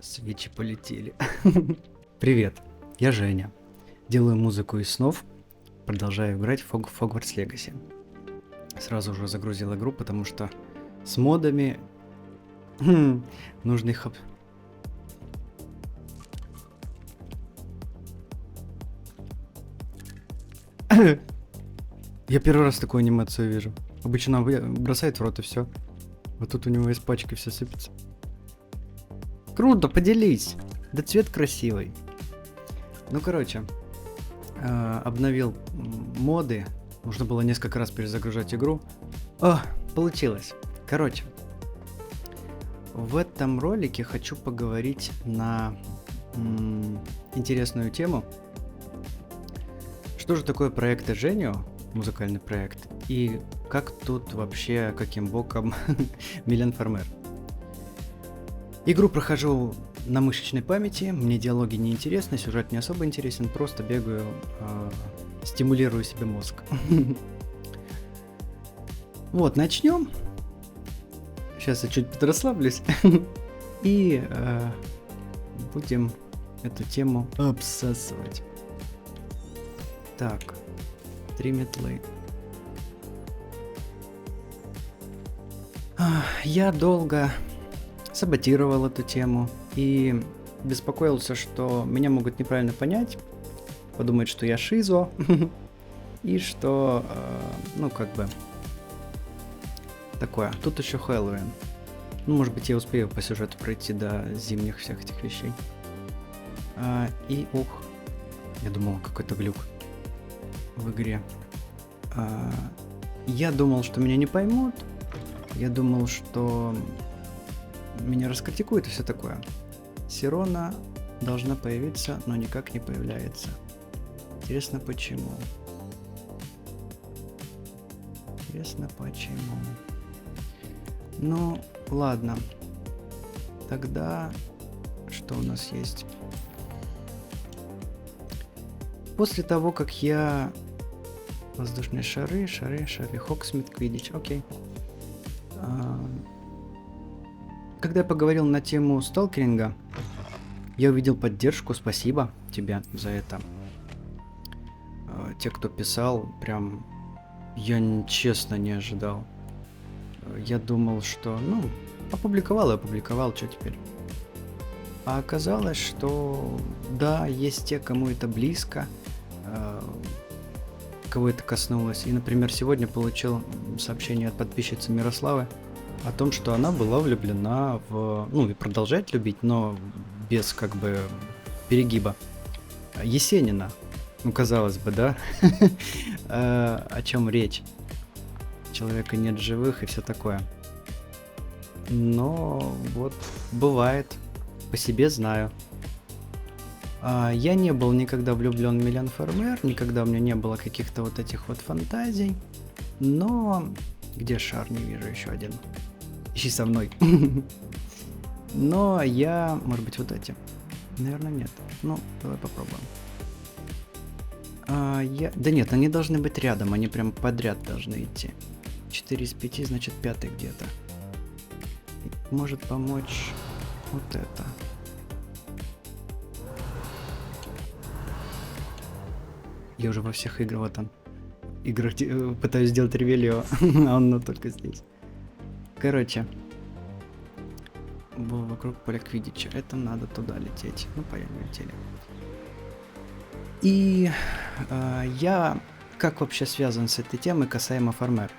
Свечи полетели. Привет, я Женя. Делаю музыку из снов. Продолжаю играть в Hogwarts Legacy. Сразу уже загрузил игру, потому что с модами нужно их... Я первый раз такую анимацию вижу. Обычно она бросает в рот и все. Вот тут у него из пачки все сыпется. Круто, поделись. Да цвет красивый. Ну, короче, обновил моды. Нужно было несколько раз перезагружать игру. О, получилось. Короче, в этом ролике хочу поговорить на интересную тему. Что же такое проект Genio, музыкальный проект, и как тут вообще, каким боком Милен Фармер. Игру прохожу на мышечной памяти, мне диалоги не интересны, сюжет не особо интересен, просто бегаю, стимулирую себе мозг. Вот, начнем. Сейчас я чуть подрасслаблюсь и будем эту тему обсасывать. Так, 3 метлы. Я долго саботировал эту тему и беспокоился, что меня могут неправильно понять, подумать, что я шизо, и что, ну, как бы, такое. Тут еще Хэллоуин. Ну, может быть, я успею по сюжету пройти до зимних всех этих вещей. Я думал, какой-то глюк в игре. Я думал, что меня не поймут. Я думал, что меня раскритикуют и все такое. Сирона должна появиться, но никак не появляется. Интересно, почему? Ну, ладно. Тогда что у нас есть? После того, как я... Воздушные шары, Хоксмит, Квиддич, окей. Когда я поговорил на тему сталкеринга, я увидел поддержку, спасибо тебе за это. Те, кто писал, прям я честно не ожидал. Я думал, что, ну, опубликовал, что теперь. А оказалось, что да, есть те, кому это близко, кого это коснулось. И, например, сегодня получил сообщение от подписчицы Мирославы о том, что она была влюблена в... Ну, и продолжает любить, но без, как бы, перегиба. Есенина. Ну, казалось бы, да? О чем речь? Человека нет живых и все такое. Но вот бывает. По себе знаю. Я не был никогда влюблен в Милен Фармер, никогда у меня не было каких-то вот этих вот фантазий. Но... Где шар? Не вижу еще один. Ищи со мной. Но я... Может быть, вот эти? Наверное, нет. Ну, давай попробуем. Да нет, они должны быть рядом, они прям подряд должны идти. 4 из 5, значит 5 где-то. Может помочь вот это. Я уже во всех играх пытаюсь сделать ревелио, а он только здесь. Короче. Вокруг поля Квиддича. Это надо туда лететь. Ну, полетели. И я как вообще связан с этой темой касаемо Фармер?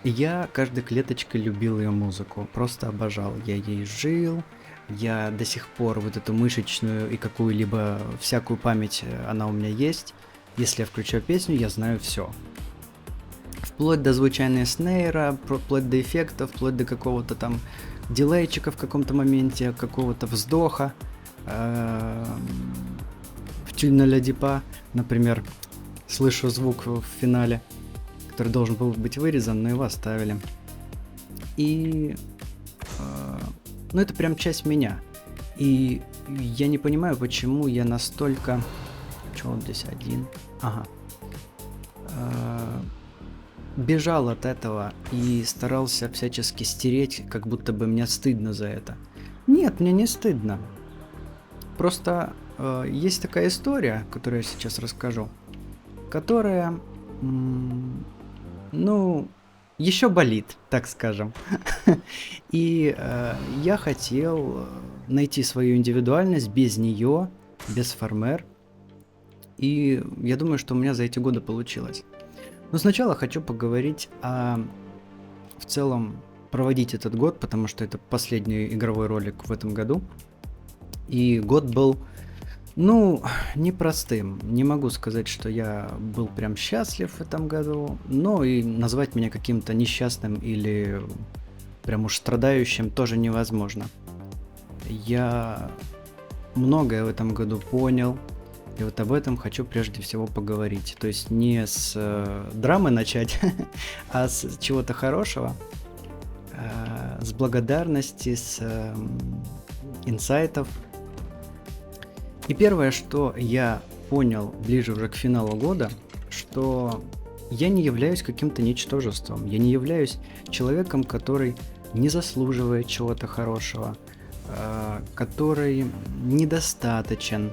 Я каждой клеточкой любил ее музыку, просто обожал. Я ей жил, я до сих пор вот эту мышечную и какую-либо всякую память, она у меня есть. Если я включаю песню, я знаю все. Вплоть до звучания снейра, вплоть до эффектов, вплоть до какого-то там дилейчика в каком-то моменте, какого-то вздоха. В Тюльна Дипа, например, слышу звук в финале, который должен был быть вырезан, но его оставили. И... ну, это прям часть меня. И я не понимаю, почему я настолько... Чё он здесь один? Ага. Бежал от этого и старался всячески стереть, как будто бы мне стыдно за это. Нет, мне не стыдно. Просто есть такая история, которую я сейчас расскажу, которая, м, ну, еще болит, так скажем. И я хотел найти свою индивидуальность без нее, без Фармер. И я думаю, что у меня за эти годы получилось. Но сначала хочу поговорить о в целом проводить этот год, потому что это последний игровой ролик в этом году. И год был, ну, непростым. Не могу сказать, что я был прям счастлив в этом году, но и назвать меня каким-то несчастным или прям уж страдающим тоже невозможно. Я многое в этом году понял, и вот об этом хочу прежде всего поговорить. То есть не с драмы начать, а с чего-то хорошего, с благодарности, с инсайтов. И первое, что я понял ближе уже к финалу года, что я не являюсь каким-то ничтожеством, я не являюсь человеком, который не заслуживает чего-то хорошего, который недостаточен.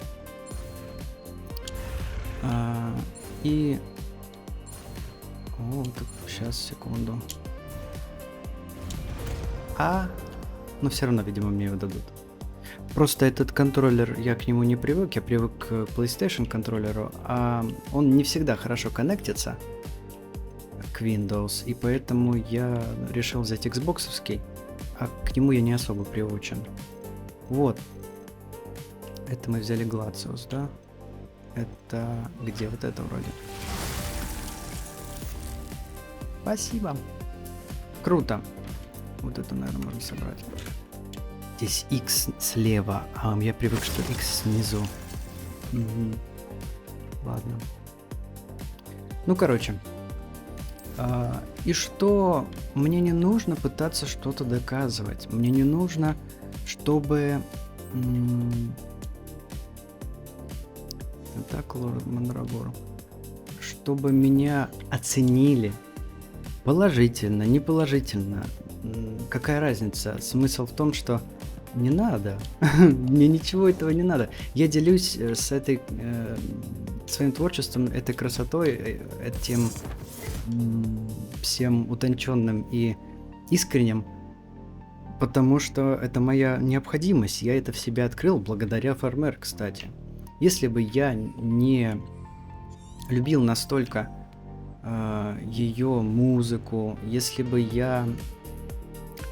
И... О, сейчас, секунду. Но все равно, видимо, мне его дадут. Просто этот контроллер, я к нему не привык, я привык к PlayStation контроллеру, а он не всегда хорошо коннектится к Windows, и поэтому я решил взять Xbox-овский, а к нему я не особо приучен. Вот. Это мы взяли Gladius, да? Это... Где вот это вроде? Спасибо. Круто. Вот это, наверное, можно собрать. Здесь X слева, а я привык, что X снизу. Ладно. Ну, короче. И что мне не нужно пытаться что-то доказывать. Мне не нужно, чтобы... Так, Лорд Мандрагор. Чтобы меня оценили. Положительно, не положительно. Какая разница? Смысл в том, что не надо. Мне ничего этого не надо. Я делюсь с этой своим творчеством, этой красотой, этим всем утонченным и искренним, потому что это моя необходимость. Я это в себе открыл благодаря Фармер, кстати. Если бы я не любил настолько ее музыку, если бы я...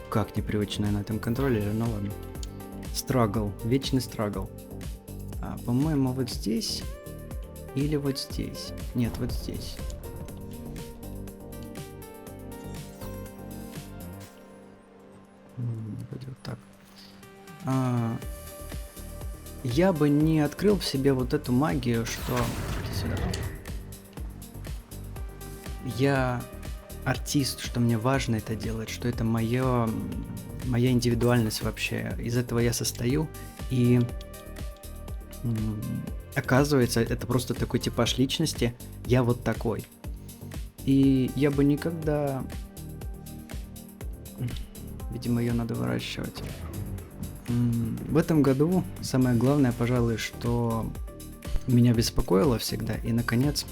Как непривычно на этом контроллере, ну ладно. Страгл, вечный страгл. По-моему, вот здесь или вот здесь. Нет, вот здесь. Вроде вот так. Я бы не открыл в себе вот эту магию, что... Я артист, что мне важно это делать, что это моя индивидуальность вообще. Из этого я состою, и оказывается, это просто такой типаж личности. Я вот такой. И я бы никогда... Видимо, ее надо выращивать. В этом году самое главное, пожалуй, что меня беспокоило всегда, и, наконец,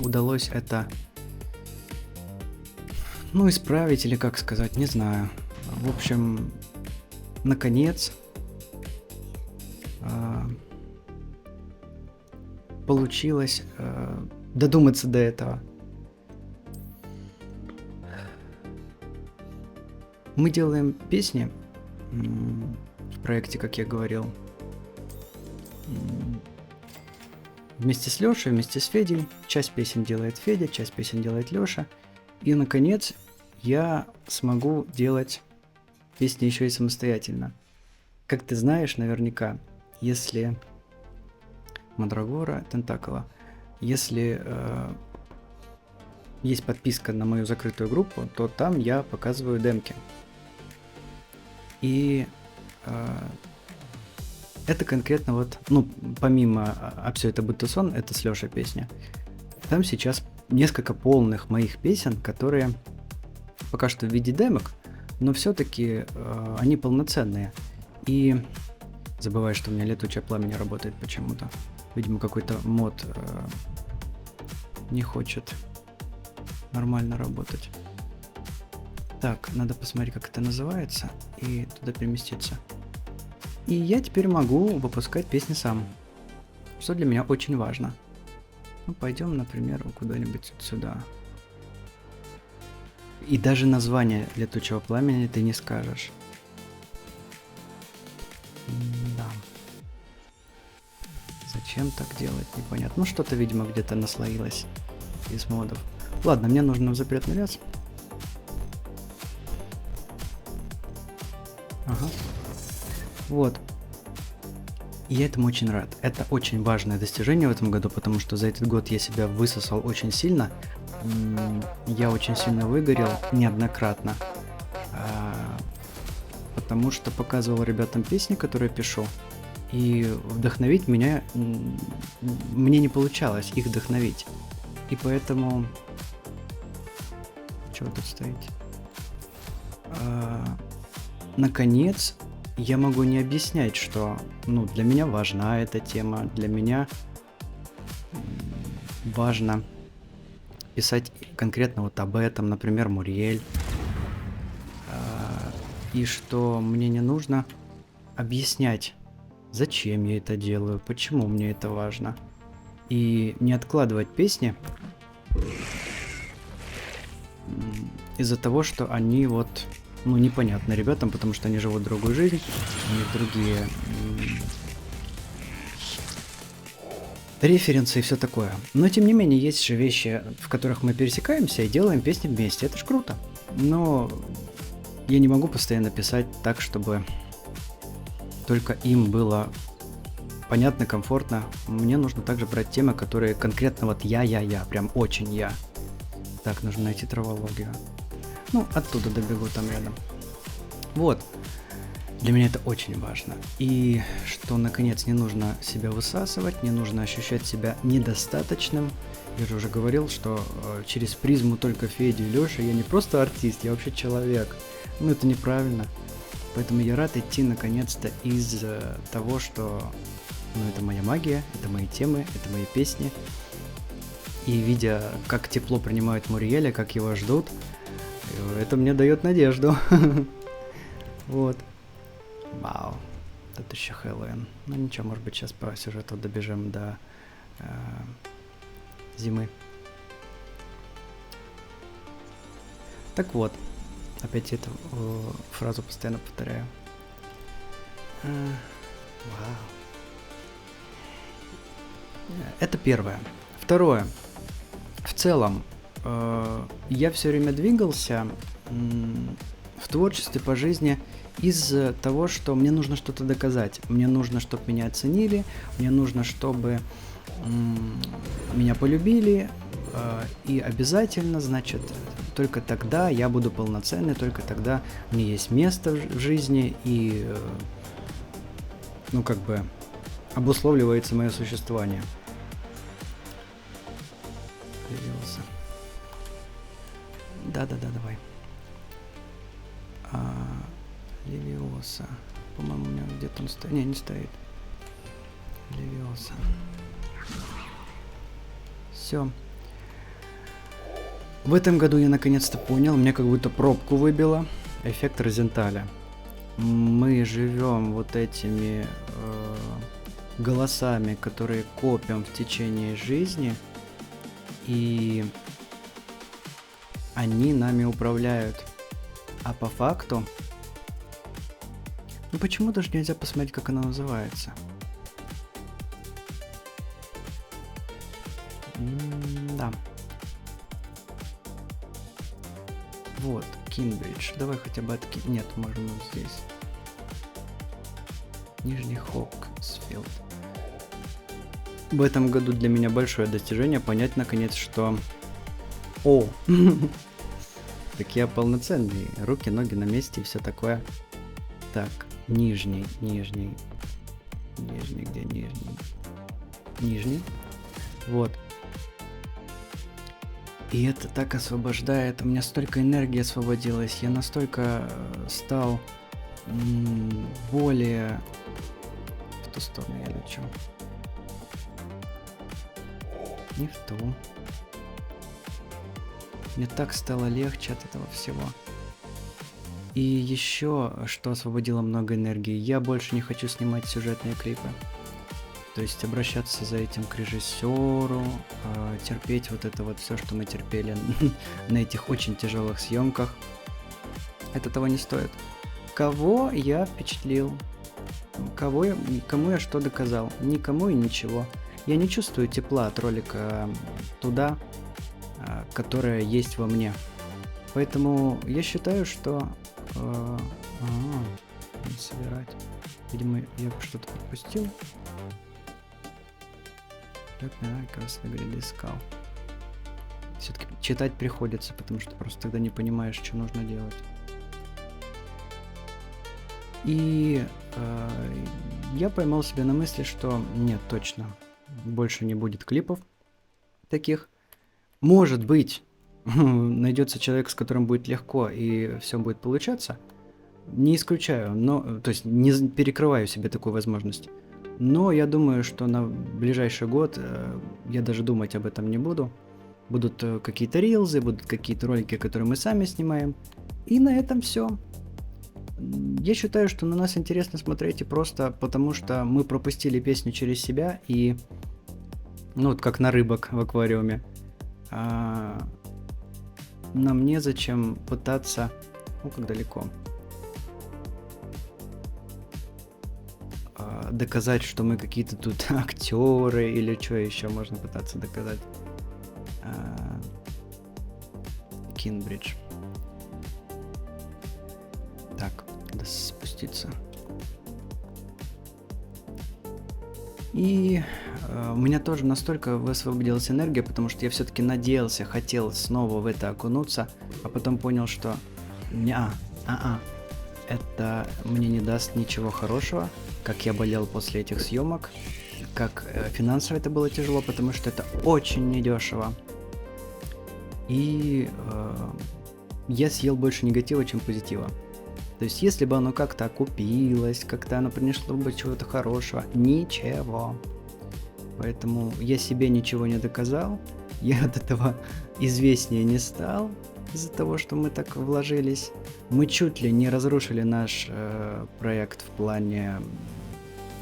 удалось это... Ну, исправить или как сказать, не знаю. В общем, наконец получилось додуматься до этого. Мы делаем песни в проекте, как я говорил, вместе с Лешей, вместе с Федей. Часть песен делает Федя, часть песен делает Леша. И, наконец, я смогу делать песни еще и самостоятельно. Как ты знаешь, наверняка, если... Мандрагора, Тентакла. Если есть подписка на мою закрытую группу, то там я показываю демки. И это конкретно вот, ну, помимо «А все это будто сон», это с Лешей песня. Там сейчас несколько полных моих песен, которые пока что в виде демок, но все-таки они полноценные. И забываю, что у меня летучее пламя не работает почему-то. Видимо, какой-то мод не хочет нормально работать. Так, надо посмотреть, как это называется, и туда переместиться. И я теперь могу выпускать песни сам, что для меня очень важно. Ну, пойдем, например, куда-нибудь сюда. И даже название летучего пламени ты не скажешь. Да. Зачем так делать, непонятно. Ну, что-то, видимо, где-то наслоилось из модов. Ладно, мне нужно в запретный лес. Ага. Вот. И я этому очень рад. Это очень важное достижение в этом году, потому что за этот год я себя высосал очень сильно. Я очень сильно выгорел неоднократно. Потому что показывал ребятам песни, которые пишу. И вдохновить меня... Мне не получалось их вдохновить. И поэтому... Чего вы тут стоите? Наконец, я могу не объяснять, что для меня важна эта тема, для меня важно писать конкретно вот об этом, например, Муриэль, и что мне не нужно объяснять, зачем я это делаю, почему мне это важно, и не откладывать песни из-за того, что они непонятно ребятам, потому что они живут другую жизнь, у них другие референсы и все такое. Но тем не менее, есть же вещи, в которых мы пересекаемся и делаем песни вместе. Это ж круто. Но я не могу постоянно писать так, чтобы только им было понятно, комфортно. Мне нужно также брать темы, которые конкретно вот я, прям очень я. Так, нужно найти травологию. Оттуда добегу там рядом. Вот. Для меня это очень важно. И что, наконец, не нужно себя высасывать, не нужно ощущать себя недостаточным. Я же уже говорил, что через призму только Феди и Лёши я не просто артист, я вообще человек. Это неправильно. Поэтому я рад идти, наконец-то, из того, что это моя магия, это мои темы, это мои песни. И видя, как тепло принимают Муриэля, как его ждут, это мне дает надежду. Вот. Вау. Тут еще Хэллоуин. Ничего, может быть, сейчас по сюжету добежим до зимы. Так вот. Опять эту фразу постоянно повторяю. Вау. Это первое. Второе. В целом, я все время двигался в творчестве по жизни из того, что мне нужно что-то доказать. Мне нужно, чтобы меня оценили, мне нужно, чтобы меня полюбили, и обязательно, значит, только тогда я буду полноценный, только тогда мне есть место в жизни, и, обусловливается мое существование. Появился. Да, давай. Левиоса. По-моему, у меня где-то он стоит. Не стоит. Левиоса. Все. В этом году я наконец-то понял, мне как будто пробку выбило. Эффект Розенталя. Мы живем вот этими голосами, которые копим в течение жизни, и они нами управляют. А по факту... почему даже нельзя посмотреть, как она называется? Да. Вот, Кинбридж. Давай хотя бы от... Нет, можем вот здесь. Нижний Хоксфилд. В этом году для меня большое достижение понять наконец, что... Так я полноценный. Руки, ноги на месте и все такое. Так, нижний. Нижний, где нижний? Нижний. Вот. И это так освобождает. У меня столько энергии освободилось. Я настолько стал более... В ту сторону я лечу. Не в ту. Мне так стало легче от этого всего. И еще, что освободило много энергии, я больше не хочу снимать сюжетные клипы. То есть обращаться за этим к режиссеру, терпеть вот это вот все, что мы терпели на этих очень тяжелых съемках. Это того не стоит. Кого я впечатлил? Кому я что доказал? Никому и ничего. Я не чувствую тепла от ролика туда, которое есть во мне. Поэтому я считаю, что... не собирать. Видимо, я что-то пропустил. Как красной гряды искал. Все-таки читать приходится, потому что просто тогда не понимаешь, что нужно делать. И я поймал себя на мысли, что нет, точно, больше не будет клипов таких. Может быть, найдется человек, с которым будет легко и все будет получаться. Не исключаю, но, то есть не перекрываю себе такую возможность. Но я думаю, что на ближайший год я даже думать об этом не буду. Будут какие-то рилзы, будут какие-то ролики, которые мы сами снимаем. И на этом все. Я считаю, что на нас интересно смотреть и просто потому, что мы пропустили песню через себя и... Ну, вот как на рыбок в аквариуме. Нам незачем пытаться... Ну, как далеко. Доказать, что мы какие-то тут актеры или что еще можно пытаться доказать. Кинбридж. Так, надо спуститься. И у меня тоже настолько высвободилась энергия, потому что я все-таки надеялся, хотел снова в это окунуться, а потом понял, что это мне не даст ничего хорошего, как я болел после этих съемок, как финансово это было тяжело, потому что это очень недешево. И я съел больше негатива, чем позитива. То есть, если бы оно как-то окупилось, как-то оно принесло бы чего-то хорошего, ничего. Поэтому я себе ничего не доказал, я от этого известнее не стал из-за того, что мы так вложились. Мы чуть ли не разрушили наш проект в плане...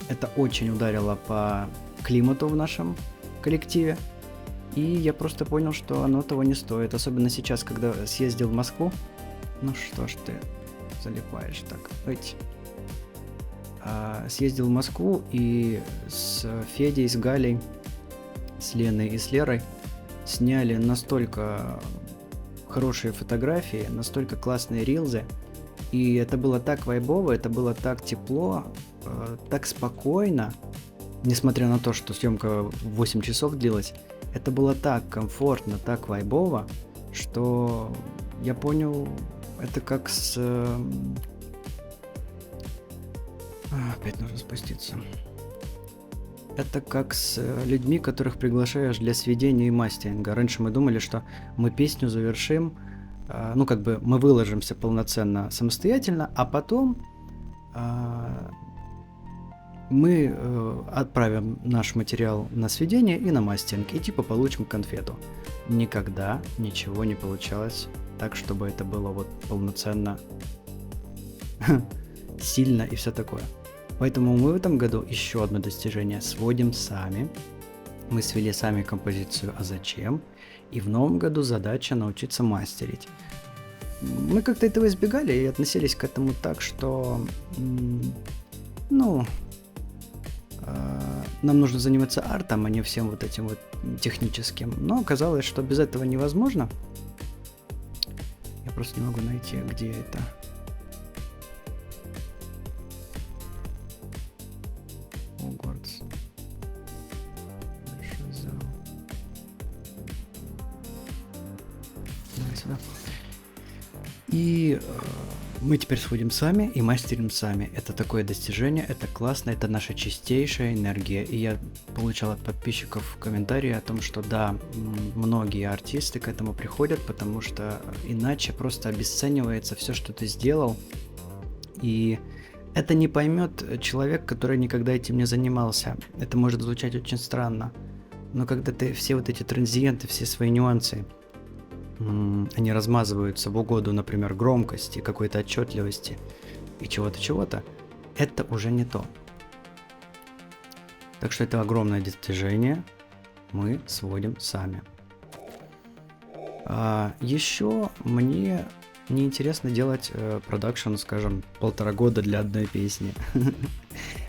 Это очень ударило по климату в нашем коллективе. И я просто понял, что оно того не стоит. Особенно сейчас, когда съездил в Москву. Ну что ж ты залипаешь так. Съездил в Москву и с Федей, с Галей, с Леной и с Лерой сняли настолько хорошие фотографии, настолько классные рилзы. И это было так вайбово, это было так тепло, так спокойно. Несмотря на то, что съемка 8 часов длилась, это было так комфортно, так вайбово, что я понял, это как с... Опять нужно спуститься. Это как с людьми, которых приглашаешь для сведения и мастеринга. Раньше мы думали, что мы песню завершим, ну как бы мы выложимся полноценно самостоятельно, а потом мы отправим наш материал на сведение и на мастеринг, и типа получим конфету. Никогда ничего не получалось так, чтобы это было вот полноценно, сильно и все такое. Поэтому мы в этом году еще одно достижение сводим сами. Мы свели сами композицию «А зачем?». И в новом году задача научиться мастерить. Мы как-то этого избегали и относились к этому так, что, нам нужно заниматься артом, а не всем вот этим вот техническим. Но оказалось, что без этого невозможно. Я просто не могу найти, где это. Хогвартс. Большой зал. Давай сюда. И Мы теперь сходим сами и мастерим сами. Это такое достижение, это классно, это наша чистейшая энергия. И я получал от подписчиков комментарии о том, что да, многие артисты к этому приходят, потому что иначе просто обесценивается все, что ты сделал. И это не поймет человек, который никогда этим не занимался. Это может звучать очень странно. Но когда ты все вот эти транзиенты, все свои нюансы, они размазываются в угоду, например, громкости, какой-то отчетливости и чего-то, это уже не то. Так что это огромное достижение, мы сводим сами. Еще мне неинтересно делать продакшн, скажем, 1,5 года для одной песни.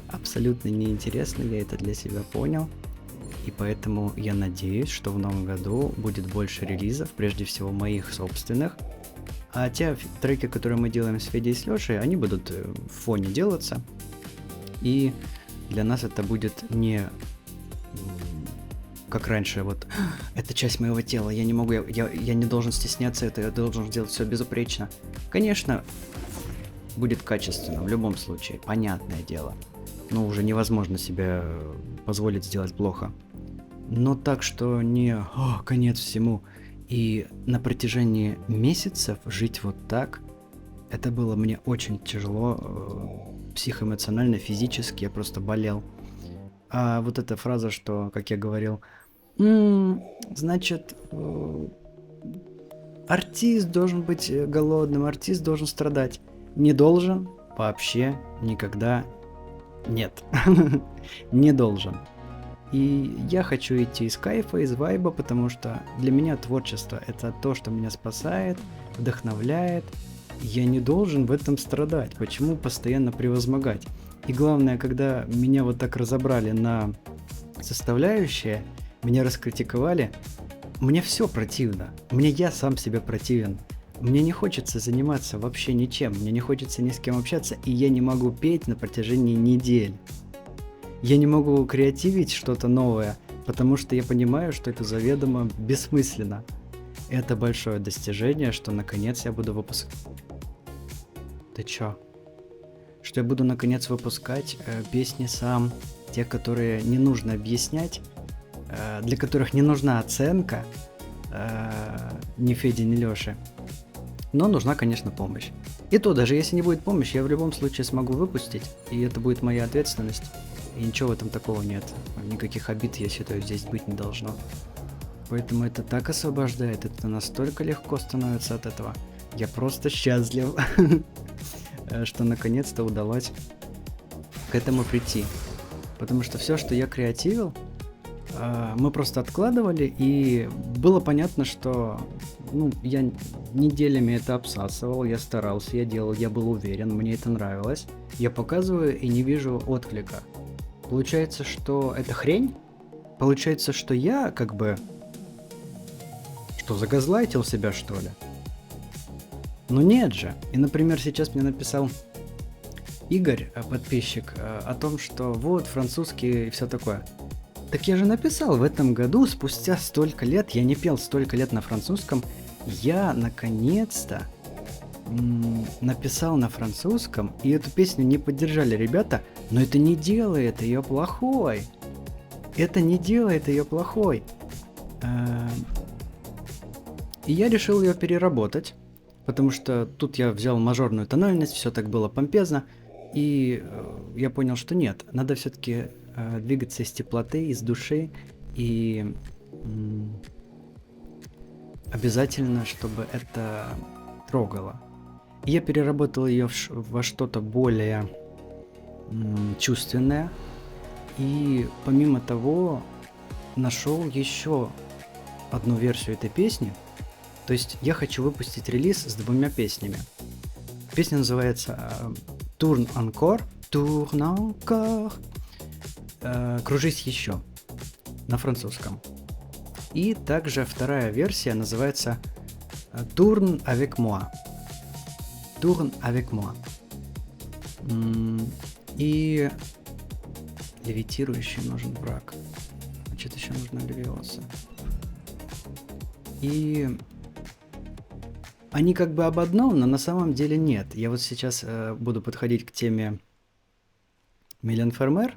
Абсолютно неинтересно, я это для себя понял. И поэтому я надеюсь, что в новом году будет больше релизов, прежде всего моих собственных. А те треки, которые мы делаем с Федей и с Лешей, они будут в фоне делаться. И для нас это будет не как раньше, вот, это часть моего тела, я не могу, я не должен стесняться этого, я должен делать все безупречно. Конечно, будет качественно в любом случае, понятное дело. Но уже невозможно себе позволить сделать плохо. Но так, что не конец всему. И на протяжении месяцев жить вот так, это было мне очень тяжело, психоэмоционально, физически, я просто болел. А вот эта фраза, что, как я говорил, значит, артист должен быть голодным, артист должен страдать. Не должен, вообще никогда нет. Не должен. И я хочу идти из кайфа, из вайба, потому что для меня творчество — это то, что меня спасает, вдохновляет. Я не должен в этом страдать. Почему постоянно превозмогать? И главное, когда меня вот так разобрали на составляющие, меня раскритиковали, мне все противно. Мне я сам себе противен. Мне не хочется заниматься вообще ничем, мне не хочется ни с кем общаться, и я не могу петь на протяжении недель. Я не могу креативить что-то новое, потому что я понимаю, что это заведомо бессмысленно. Это большое достижение, что наконец я буду выпускать... Ты чё? Что я буду наконец выпускать песни сам, те, которые не нужно объяснять, для которых не нужна оценка, ни Феде, ни Лёше. Но нужна, конечно, помощь. И то, даже если не будет помощи, я в любом случае смогу выпустить, и это будет моя ответственность. И ничего в этом такого нет. Никаких обид, я считаю, здесь быть не должно. Поэтому это так освобождает, это настолько легко становится от этого. Я просто счастлив, что наконец-то удалось к этому прийти. Потому что все, что я креативил, мы просто откладывали, и было понятно, что я неделями это обсасывал, я старался, я делал, я был уверен, мне это нравилось. Я показываю и не вижу отклика. Получается, что это хрень? Получается, что я что, загазлайтил себя, что ли? Ну нет же. И, например, сейчас мне написал Игорь, подписчик, о том, что вот французский и все такое. Так я же написал в этом году, спустя столько лет, я не пел столько лет на французском, я наконец-то написал на французском, и эту песню не поддержали ребята, но это не делает ее плохой. Это не делает ее плохой. И я решил ее переработать, потому что тут я взял мажорную тональность, все так было помпезно, и я понял, что нет, надо все-таки двигаться из теплоты, из души, и обязательно, чтобы это трогало. Я переработал ее во что-то более чувственное, и помимо того нашел еще одну версию этой песни. То есть я хочу выпустить релиз с 2 песнями. Песня называется Tourne encore, Tourne encore, кружись еще, на французском. И также вторая версия называется Tourne avec moi. Tourne avec moi. И левитирующий нужен брак. Значит, еще нужна левиоса. И Они как бы об одном, но на самом деле нет. Я вот сейчас буду подходить к теме Милен Фермер,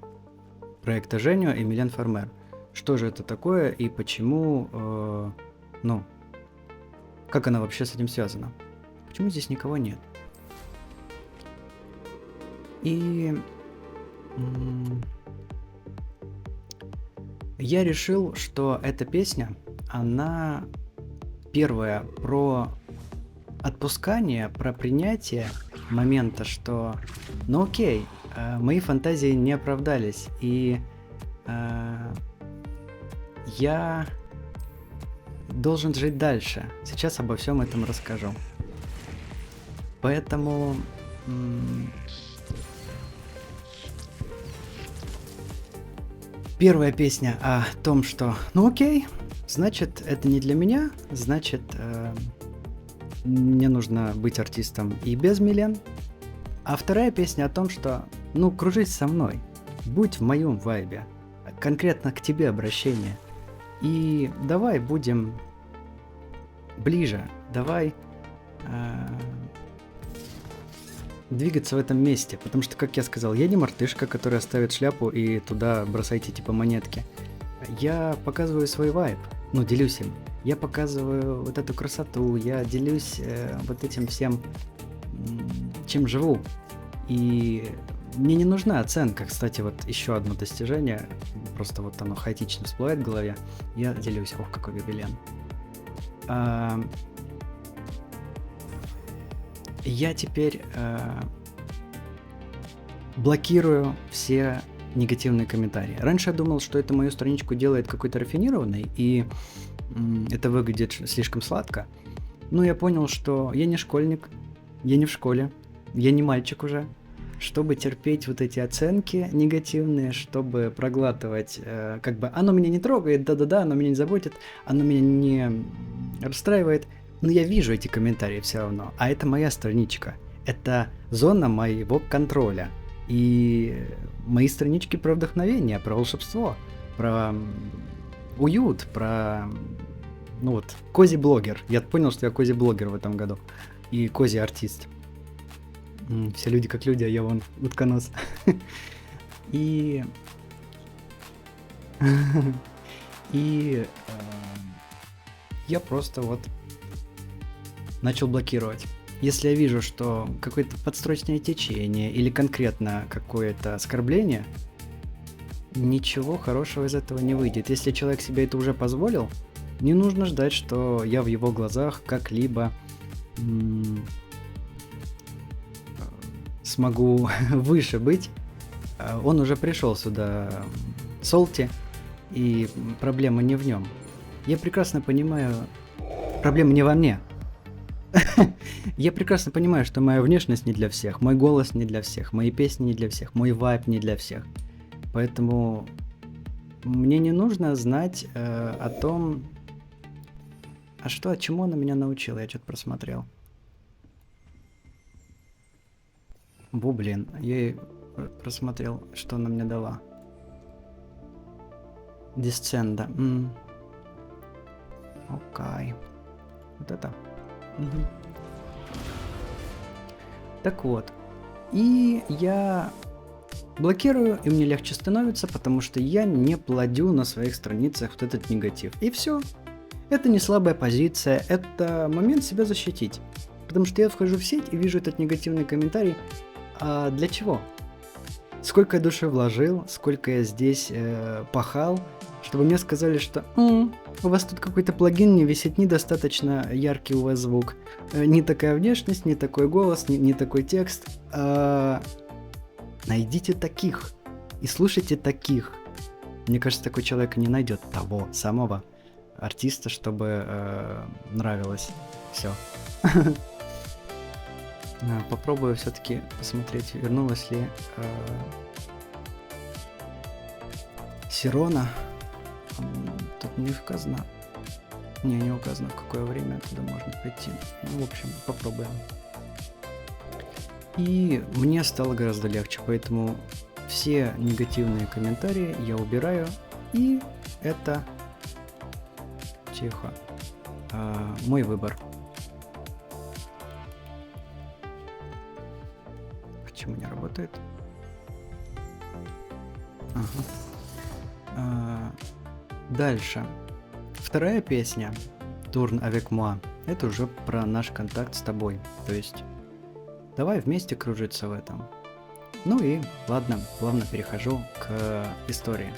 проекта Женю и Милен Фермер. Что же это такое и почему, ну, как она вообще с этим связана? Почему здесь никого нет? И я решил, что эта песня, она первая про отпускание, про принятие момента, что, ну окей, мои фантазии не оправдались, и я должен жить дальше. Сейчас обо всем этом расскажу. Поэтому первая песня о том, что, ну окей, значит, это не для меня, значит, мне нужно быть артистом и без Милен. А вторая песня о том, что, ну, кружись со мной, будь в моем вайбе, конкретно к тебе обращение. И давай будем ближе, давай двигаться в этом месте, потому что, как я сказал, я не мартышка, которая ставит шляпу и туда бросайте типа монетки. Я показываю свой вайб, ну, делюсь им. Я показываю вот эту красоту, я делюсь вот этим всем, чем живу. И мне не нужна оценка. Кстати, вот еще одно достижение, просто вот оно хаотично всплывает в голове. Я делюсь. Ох, какой гобелен. Я теперь блокирую все негативные комментарии. Раньше я думал, что это мою страничку делает какой-то рафинированной, и это выглядит слишком сладко. Но я понял, что я не школьник, я не в школе, я не мальчик уже, чтобы терпеть вот эти оценки негативные, чтобы проглатывать, как бы оно меня не трогает, да-да-да, оно меня не заботит, оно меня не расстраивает, но я вижу эти комментарии все равно, а это моя страничка, это зона моего контроля, и мои странички про вдохновение, про волшебство, про уют, про, ну вот, кози-блогер. Я понял, что я кози-блогер в этом году. И кози-артист. Все люди как люди, а я вон утконос. И... И... Я просто вот начал блокировать. Если я вижу, что какое-то подстрочное течение или конкретно какое-то оскорбление, ничего хорошего из этого не выйдет. Если человек себе это уже позволил, не нужно ждать, что я в его глазах как-либо смогу выше быть. Он уже пришел сюда солти, и проблема не в нем. Я прекрасно понимаю, проблема не во мне. Я прекрасно понимаю, что моя внешность не для всех, мой голос не для всех, мои песни не для всех, мой вайб не для всех. Поэтому мне не нужно знать о том, а что, чему она меня научила, я что-то просмотрел. Блин, я просмотрел, что она мне дала. Дисценда. Окей. Вот это. Угу. Так вот. И я блокирую, и мне легче становится, потому что я не плодю на своих страницах вот этот негатив. И все. Это не слабая позиция, это момент себя защитить. Потому что я вхожу в сеть и вижу этот негативный комментарий. А для чего? Сколько я души вложил, сколько я здесь пахал, чтобы мне сказали, что у вас тут какой-то плагин не висит, недостаточно яркий у вас звук, не такая внешность, не такой голос, не такой текст. Найдите таких и слушайте таких. Мне кажется, такой человек не найдет того самого артиста, чтобы нравилось все. Попробую все-таки посмотреть, вернулась ли Сирона. Тут не указано. Не указано, в какое время туда можно пойти. Ну, в общем, попробуем. И мне стало гораздо легче, поэтому все негативные комментарии я убираю. И это... Тихо. Мой выбор. работает. Ага. Дальше. Вторая песня «Tourne avec moi» — это уже про наш контакт с тобой. То есть давай вместе кружиться в этом. Ну и ладно, плавно перехожу к истории.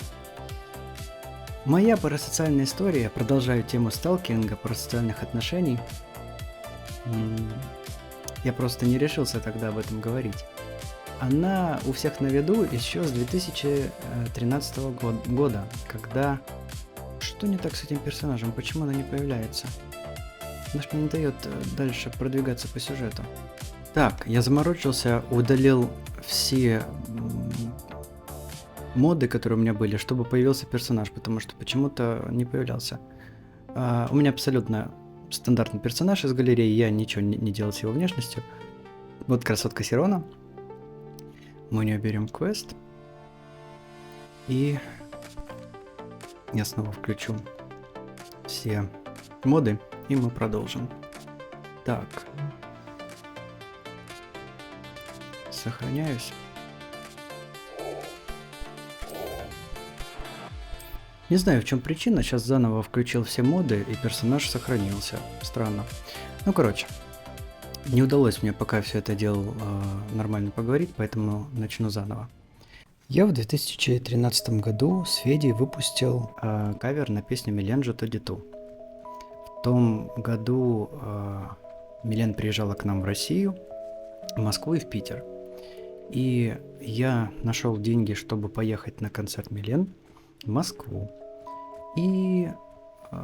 Моя парасоциальная история, я продолжаю тему сталкинга, парасоциальных отношений. Я просто не решился тогда об этом говорить. Она у всех на виду еще с 2013 года, когда... Что не так с этим персонажем? Почему она не появляется? Она ж мне не дает дальше продвигаться по сюжету. Так, я заморочился, удалил все моды, которые у меня были, чтобы появился персонаж, потому что почему-то не появлялся. У меня абсолютно стандартный персонаж из галереи, я ничего не делал с его внешностью. Вот красотка Сирона. Мы у нее берем квест. И я снова включу все моды, и мы продолжим. Так. Сохраняюсь. Не знаю, в чем причина, сейчас заново включил все моды, и персонаж сохранился. Странно. Ну, короче. Не удалось мне пока все это делал нормально поговорить, поэтому начну заново. Я в 2013 году с Федей выпустил кавер на песню Милен «Je te dis tout». В том году Милен приезжала к нам в Россию, в Москву и в Питер. И я нашел деньги, чтобы поехать на концерт Милен в Москву. И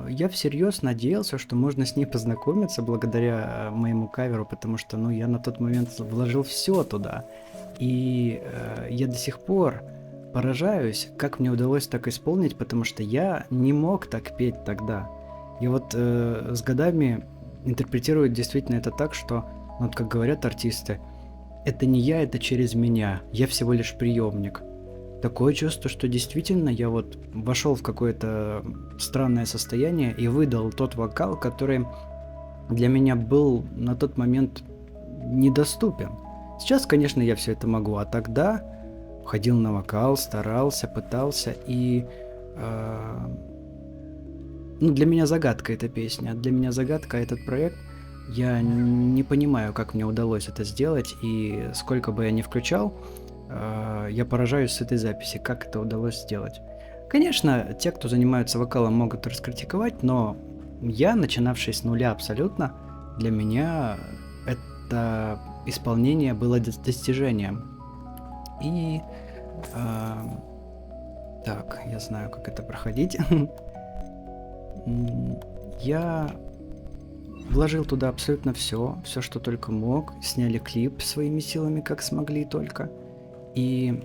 я всерьез надеялся, что можно с ней познакомиться благодаря моему каверу, потому что, я на тот момент вложил все туда. И я до сих пор поражаюсь, как мне удалось так исполнить, потому что я не мог так петь тогда. И вот с годами интерпретируют действительно это так, что, как говорят артисты, это не я, это через меня, я всего лишь приемник. Такое чувство, что действительно я вошел в какое-то странное состояние и выдал тот вокал, который для меня был на тот момент недоступен. Сейчас, конечно, я все это могу, а тогда ходил на вокал, старался, пытался, и для меня загадка эта песня, для меня загадка этот проект. Я не понимаю, как мне удалось это сделать, и сколько бы я ни включал, я поражаюсь с этой записи, как это удалось сделать. Конечно, те, кто занимается вокалом, могут раскритиковать, но я, начинавший с нуля абсолютно, для меня это исполнение было достижением. И так, я знаю, как это проходить. Я вложил туда абсолютно все, что только мог. Сняли клип своими силами, как смогли только. И,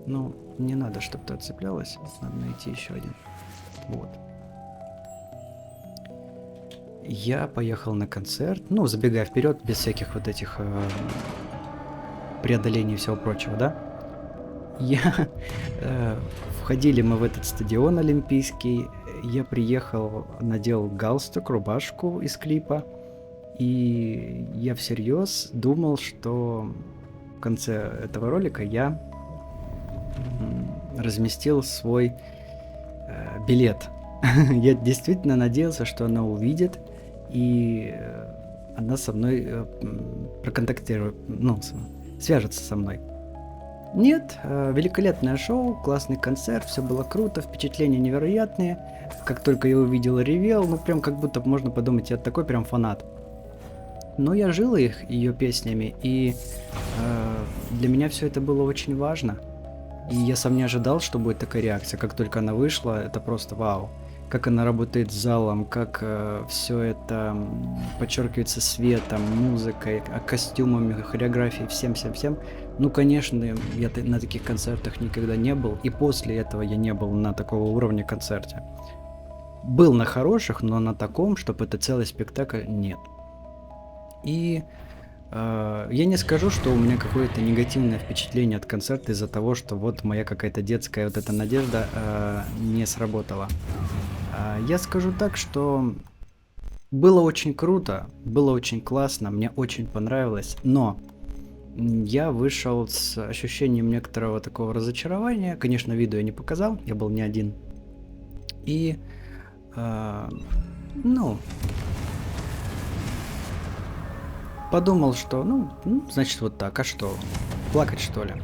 не надо, чтобы ты отцеплялась. Надо найти еще один. Вот. Я поехал на концерт, забегая вперед, без всяких этих преодолений и всего прочего, да? Входили мы в этот стадион олимпийский. Я приехал, надел галстук, рубашку из клипа. И я всерьез думал, что в конце этого ролика я разместил свой билет. Я действительно надеялся, что она увидит, и она со мной проконтактирует, свяжется со мной. Нет, великолепное шоу, классный концерт, все было круто, впечатления невероятные. Как только я увидел, ревел, прям как будто можно подумать, я такой прям фанат. Но я жил ее песнями, и для меня все это было очень важно. И я сам не ожидал, что будет такая реакция. Как только она вышла, это просто вау. Как она работает с залом, как все это подчеркивается светом, музыкой, костюмами, хореографией, всем. Конечно, я на таких концертах никогда не был, и после этого я не был на такого уровня концерте. Был на хороших, но на таком, чтобы это целый спектакль, нет. И я не скажу, что у меня какое-то негативное впечатление от концерта из-за того, что моя какая-то детская эта надежда не сработала. Я скажу так, что было очень круто, было очень классно, мне очень понравилось, но я вышел с ощущением некоторого такого разочарования. Конечно, виду я не показал, я был не один. И, ну, подумал, что, значит, вот так, а что, плакать, что ли?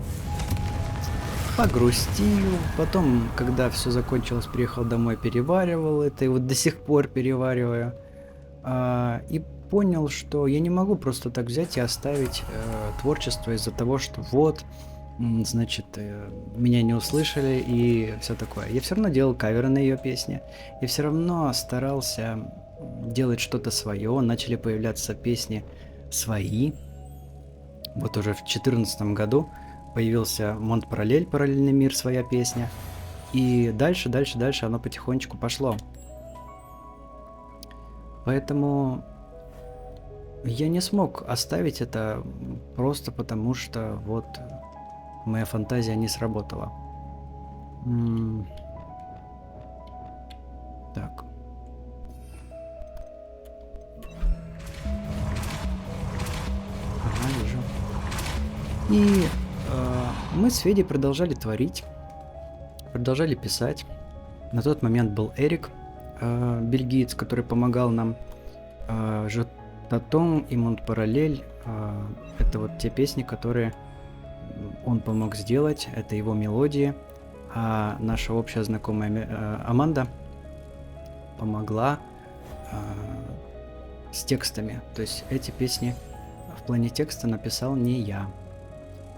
Погрустил, потом, когда все закончилось, приехал домой, переваривал это, и вот до сих пор перевариваю. И понял, что я не могу просто так взять и оставить творчество из-за того, что вот, значит, меня не услышали и все такое. Я все равно делал каверы на ее песни, я все равно старался делать что-то свое, начали появляться песни свои. Вот уже в 2014 году появился Монт Параллель, Параллельный мир, своя песня. И дальше оно потихонечку пошло. Поэтому я не смог оставить это просто потому, что вот моя фантазия не сработала. Так. Ага, вижу. И мы с Федей продолжали творить, продолжали писать. На тот момент был Эрик, бельгиец, который помогал нам. Жетатом и Монт Параллель — это вот те песни, которые он помог сделать, это его мелодии, а наша общая знакомая Аманда помогла с текстами. То есть эти песни в плане текста написал не я.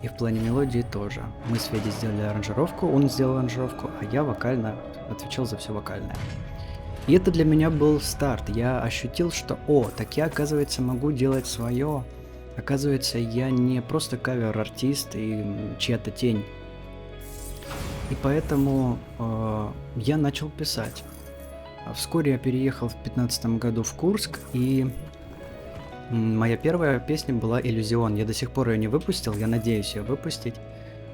И в плане мелодии тоже. Мы с Федей сделали аранжировку, он сделал аранжировку, а я вокально отвечал за все вокальное. И это для меня был старт. Я ощутил, что так я, оказывается, могу делать свое. Оказывается, я не просто кавер-артист и чья-то тень. И поэтому я начал писать. Вскоре я переехал в 2015 году в Курск, и моя первая песня была «Иллюзион». Я до сих пор ее не выпустил, я надеюсь ее выпустить.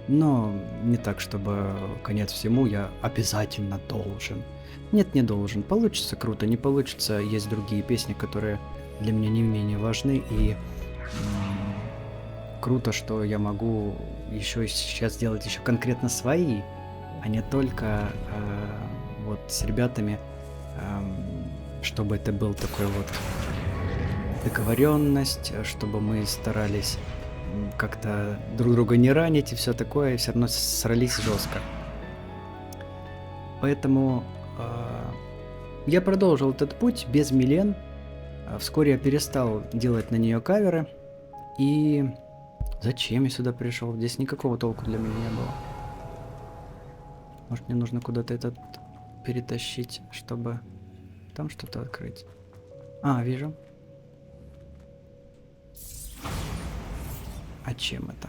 Но не так, чтобы конец всему я обязательно должен. Нет, не должен. Получится круто, не получится. Есть другие песни, которые для меня не менее важны. И круто, что я могу еще сейчас делать еще конкретно свои, а не только вот с ребятами, чтобы это был такой вот договоренность, чтобы мы старались как-то друг друга не ранить и все такое, и все равно срались жестко. Поэтому я продолжил этот путь без Милен. Вскоре я перестал делать на нее каверы. И зачем я сюда пришел? Здесь никакого толку для меня не было. Может, мне нужно куда-то этот перетащить, чтобы там что-то открыть. Вижу. А чем это?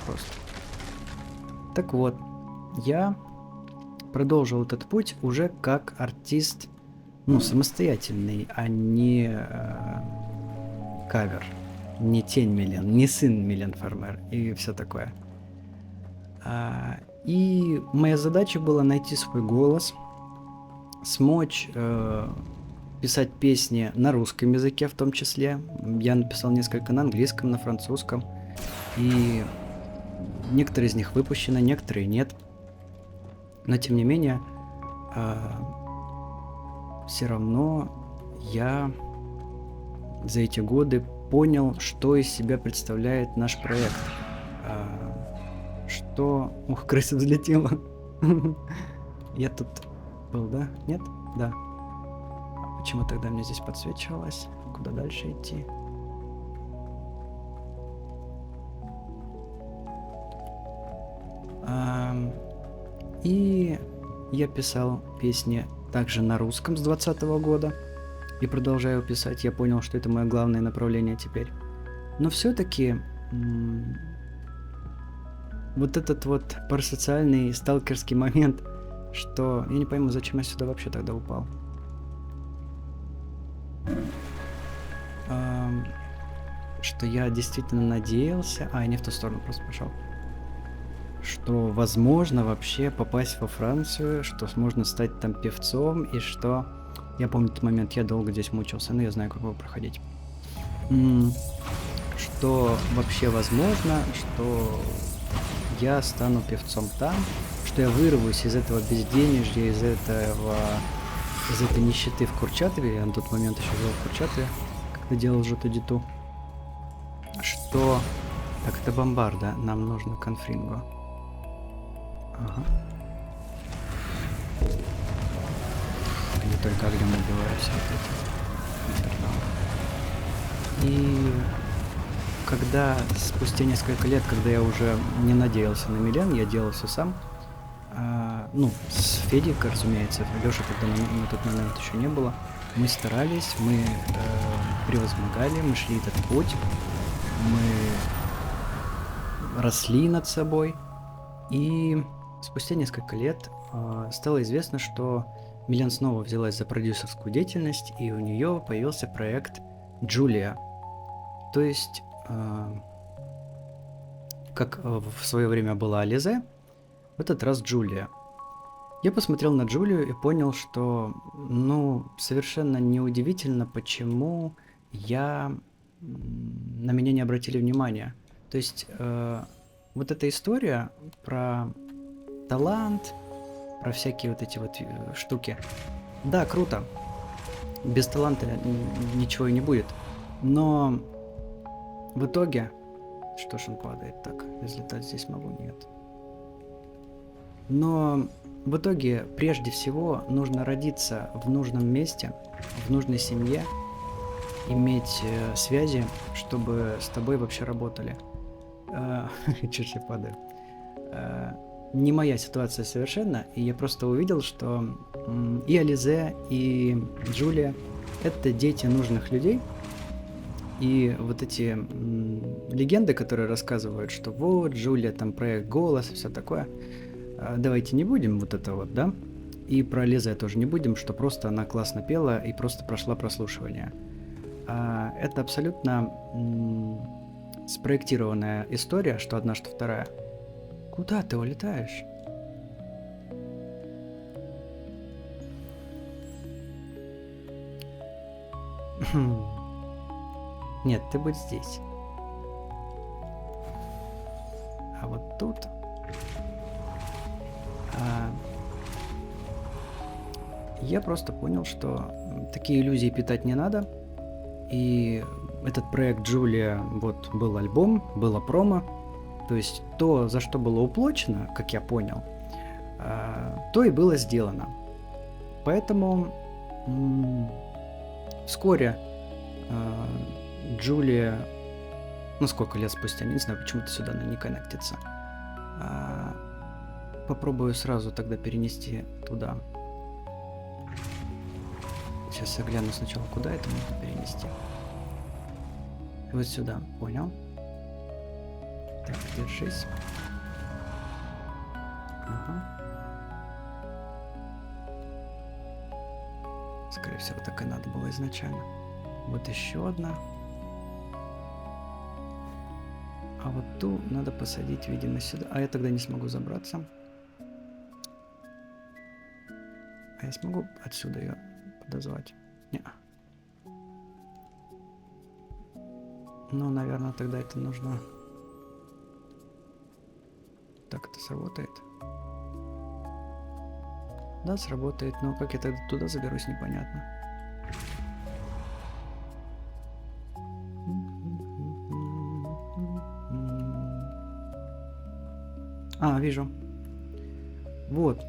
Просто. Так вот, я продолжил этот путь уже как артист, самостоятельный, а не кавер, не тень Милен, не сын Милен Фармер и все такое. И моя задача была найти свой голос, смочь писать песни на русском языке в том числе. Я написал несколько на английском, на французском, и некоторые из них выпущены, некоторые нет. Но тем не менее, все равно я за эти годы понял, что из себя представляет наш проект. Крыса взлетела. Я тут был, да? Нет? Да. Почему тогда мне здесь подсвечивалось? Куда дальше идти? И я писал песни также на русском с 2020 года. И продолжаю писать. Я понял, что это мое главное направление теперь. Но все-таки вот этот вот парасоциальный сталкерский момент, что я не пойму, зачем я сюда вообще тогда упал. Что я действительно надеялся, я не в ту сторону просто пошел, что возможно вообще попасть во Францию, что можно стать там певцом, и что... Я помню тот момент, я долго здесь мучился, но я знаю, как его проходить. что вообще возможно, что я стану певцом там, что я вырвусь из этого безденежья, из этой нищеты в Курчатове, я на тот момент еще жил в Курчатове, когда делал Жоту-Диту, что... Так, это бомбарда, нам нужно конфрингу. Ага. Они только огнем убивают все это. И когда спустя несколько лет, когда я уже не надеялся на Милен, я делал все сам, ну, с Федей, разумеется, Лёши тогда на тот момент еще не было. Мы старались, мы превозмогали, мы шли этот путь, мы росли над собой. И спустя несколько лет стало известно, что Милен снова взялась за продюсерскую деятельность, и у нее появился проект Джулия. То есть, как в свое время была Ализе, в этот раз Джулия. Я посмотрел на Джулию и понял, что, ну, совершенно неудивительно, почему на меня не обратили внимания. То есть, вот эта история про талант, про всякие вот эти вот штуки. Да, круто. Без таланта ничего и не будет. Но в итоге... Что ж он падает так? Взлетать здесь могу? Нет. Но в итоге, прежде всего, нужно родиться в нужном месте, в нужной семье, иметь связи, чтобы с тобой вообще работали. Чуть я падаю. Не моя ситуация совершенно, и я просто увидел, что и Ализе, и Джулия — это дети нужных людей. И вот эти легенды, которые рассказывают, что вот, Джулия, там проект «Голос» и все такое, давайте не будем вот это вот, да? И про Ализе тоже не будем, что просто она классно пела и просто прошла прослушивание. Это абсолютно спроектированная история, что одна, что вторая. Куда ты улетаешь? Нет, ты будь здесь. А вот тут... я просто понял, что такие иллюзии питать не надо. И этот проект Джулия, вот был альбом, было промо. То есть то, за что было уплачено, как я понял, то и было сделано. Поэтому вскоре Джулия, ну сколько лет спустя, не знаю, почему-то сюда она не коннектится. Попробую сразу тогда перенести туда. Сейчас я гляну сначала, куда это можно перенести. Вот сюда, понял? Так, держись. Ага. Скорее всего, так и надо было изначально. Вот еще одна. А вот ту надо посадить, видимо, сюда. А я тогда не смогу забраться. А я смогу отсюда ее подозвать? Не. Ну, наверное, тогда это нужно... Так это сработает? Да, сработает, но как я тогда туда заберусь, непонятно. Вижу. Вот.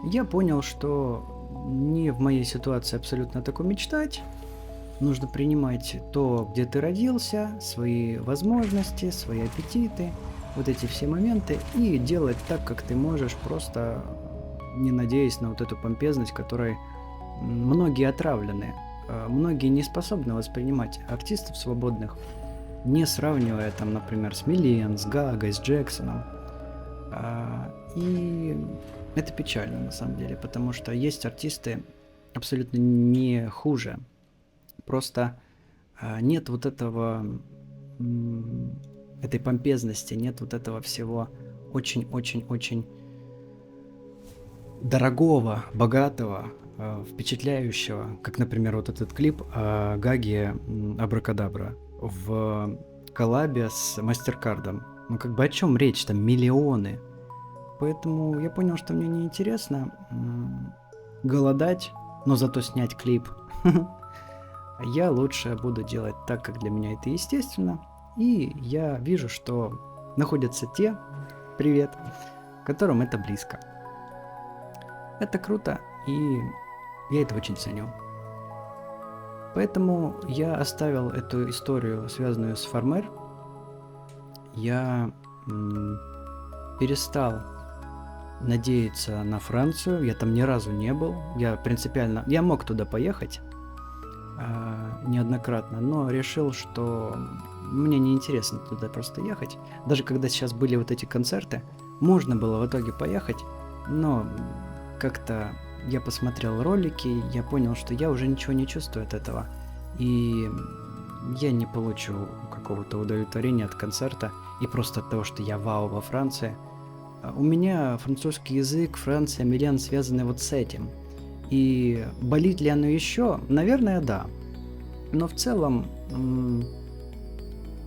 Я понял, что не в моей ситуации абсолютно такое мечтать. Нужно принимать то, где ты родился, свои возможности, свои аппетиты, вот эти все моменты, и делать так, как ты можешь, просто не надеясь на вот эту помпезность, которой многие отравлены. Многие не способны воспринимать артистов свободных, не сравнивая там, например, с Милен, с Гагой, с Джексоном. И это печально на самом деле, потому что есть артисты абсолютно не хуже. Просто нет вот этого, этой помпезности, нет вот этого всего очень-очень-очень дорогого, богатого, впечатляющего, как, например, вот этот клип о Гаге Абракадабра в коллабе с Мастеркардом. Ну, как бы о чем речь? Там миллионы. Поэтому я понял, что мне неинтересно голодать, но зато снять клип. Я лучше буду делать так, как для меня это естественно. И я вижу, что находятся те, привет, которым это близко. Это круто, и я это очень ценю. Поэтому я оставил эту историю, связанную с Фармер. Я перестал надеяться на Францию. Я там ни разу не был. Я мог туда поехать неоднократно, но решил, что мне неинтересно туда просто ехать. Даже когда сейчас были вот эти концерты, можно было в итоге поехать, но как-то я посмотрел ролики, я понял, что я уже ничего не чувствую от этого, и я не получу какого-то удовлетворения от концерта и просто от того, что я вау во Франции. У меня французский язык, Франция, Милен связаны вот с этим. И болит ли оно еще? Наверное, да. Но в целом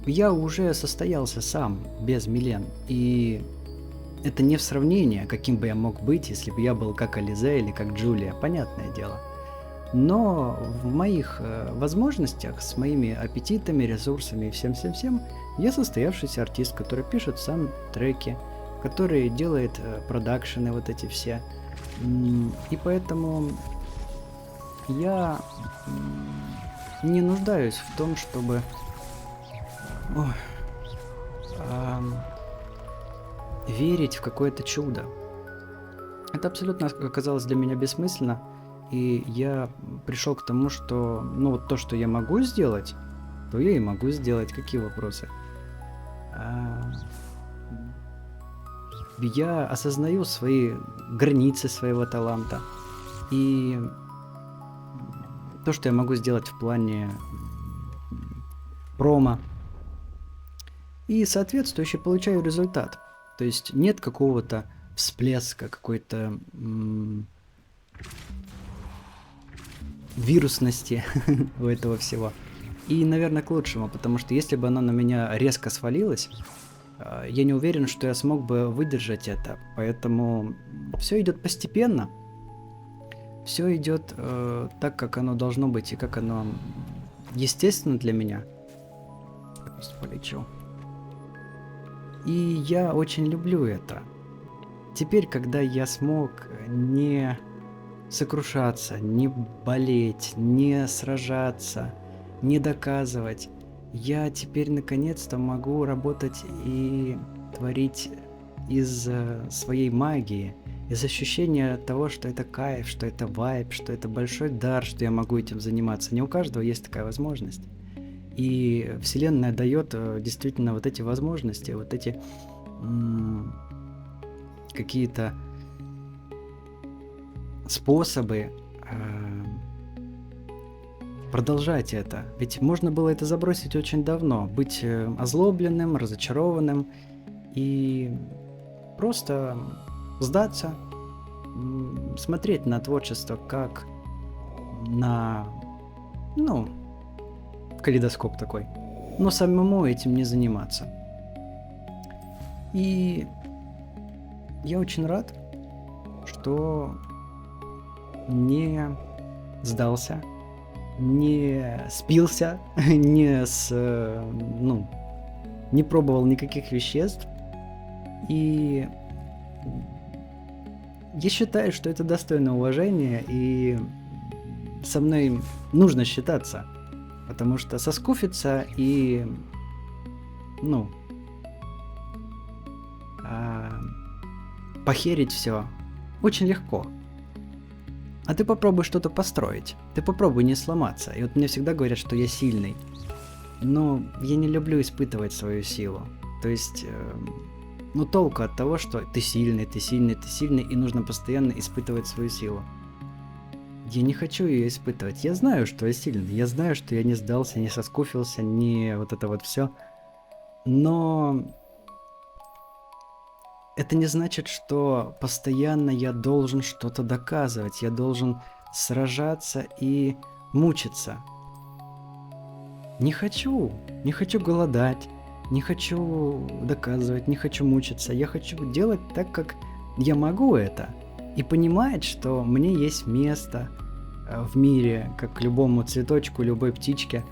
я уже состоялся сам без Милен. И это не в сравнение, каким бы я мог быть, если бы я был как Ализе или как Джулия, понятное дело. Но в моих возможностях, с моими аппетитами, ресурсами и всем-всем-всем, я состоявшийся артист, который пишет сам треки, который делает продакшены вот эти все. И поэтому я не нуждаюсь в том, чтобы верить в какое-то чудо. Это абсолютно оказалось для меня бессмысленно, и я пришел к тому, что вот то, что я могу сделать, то я и могу сделать. Какие вопросы? Я осознаю свои границы своего таланта. И то, что я могу сделать в плане промо. И соответствующе получаю результат. То есть нет какого-то всплеска, какой-то вирусности у этого всего. И, наверное, к лучшему, потому что если бы оно на меня резко свалилось, я не уверен, что я смог бы выдержать это. Поэтому все идет постепенно. Все идет так, как оно должно быть и как оно естественно для меня. Я просто полечу. И я очень люблю это. Теперь, когда я смог не сокрушаться, не болеть, не сражаться, не доказывать, я теперь наконец-то могу работать и творить из своей магии, из ощущения того, что это кайф, что это вайб, что это большой дар, что я могу этим заниматься. Не у каждого есть такая возможность. И Вселенная дает действительно вот эти возможности, вот эти какие-то способы продолжать это. Ведь можно было это забросить очень давно, быть озлобленным, разочарованным и просто сдаться, смотреть на творчество как на, калейдоскоп такой, но самому этим не заниматься. И я очень рад, что не сдался, не спился, не пробовал никаких веществ. И я считаю, что это достойно уважения, и со мной нужно считаться, потому что соскуфиться и, похерить все очень легко. А ты попробуй что-то построить, ты попробуй не сломаться. И вот мне всегда говорят, что я сильный, но я не люблю испытывать свою силу. То есть, толку от того, что ты сильный, и нужно постоянно испытывать свою силу. Я не хочу ее испытывать. Я знаю, что я сильный, я знаю, что я не сдался, не соскуфился, не вот это вот все. Но это не значит, что постоянно я должен что-то доказывать, я должен сражаться и мучиться. Не хочу голодать, не хочу доказывать, не хочу мучиться. Я хочу делать так, как я могу это. И понимать, что мне есть место в мире, как любому цветочку, любой птичке,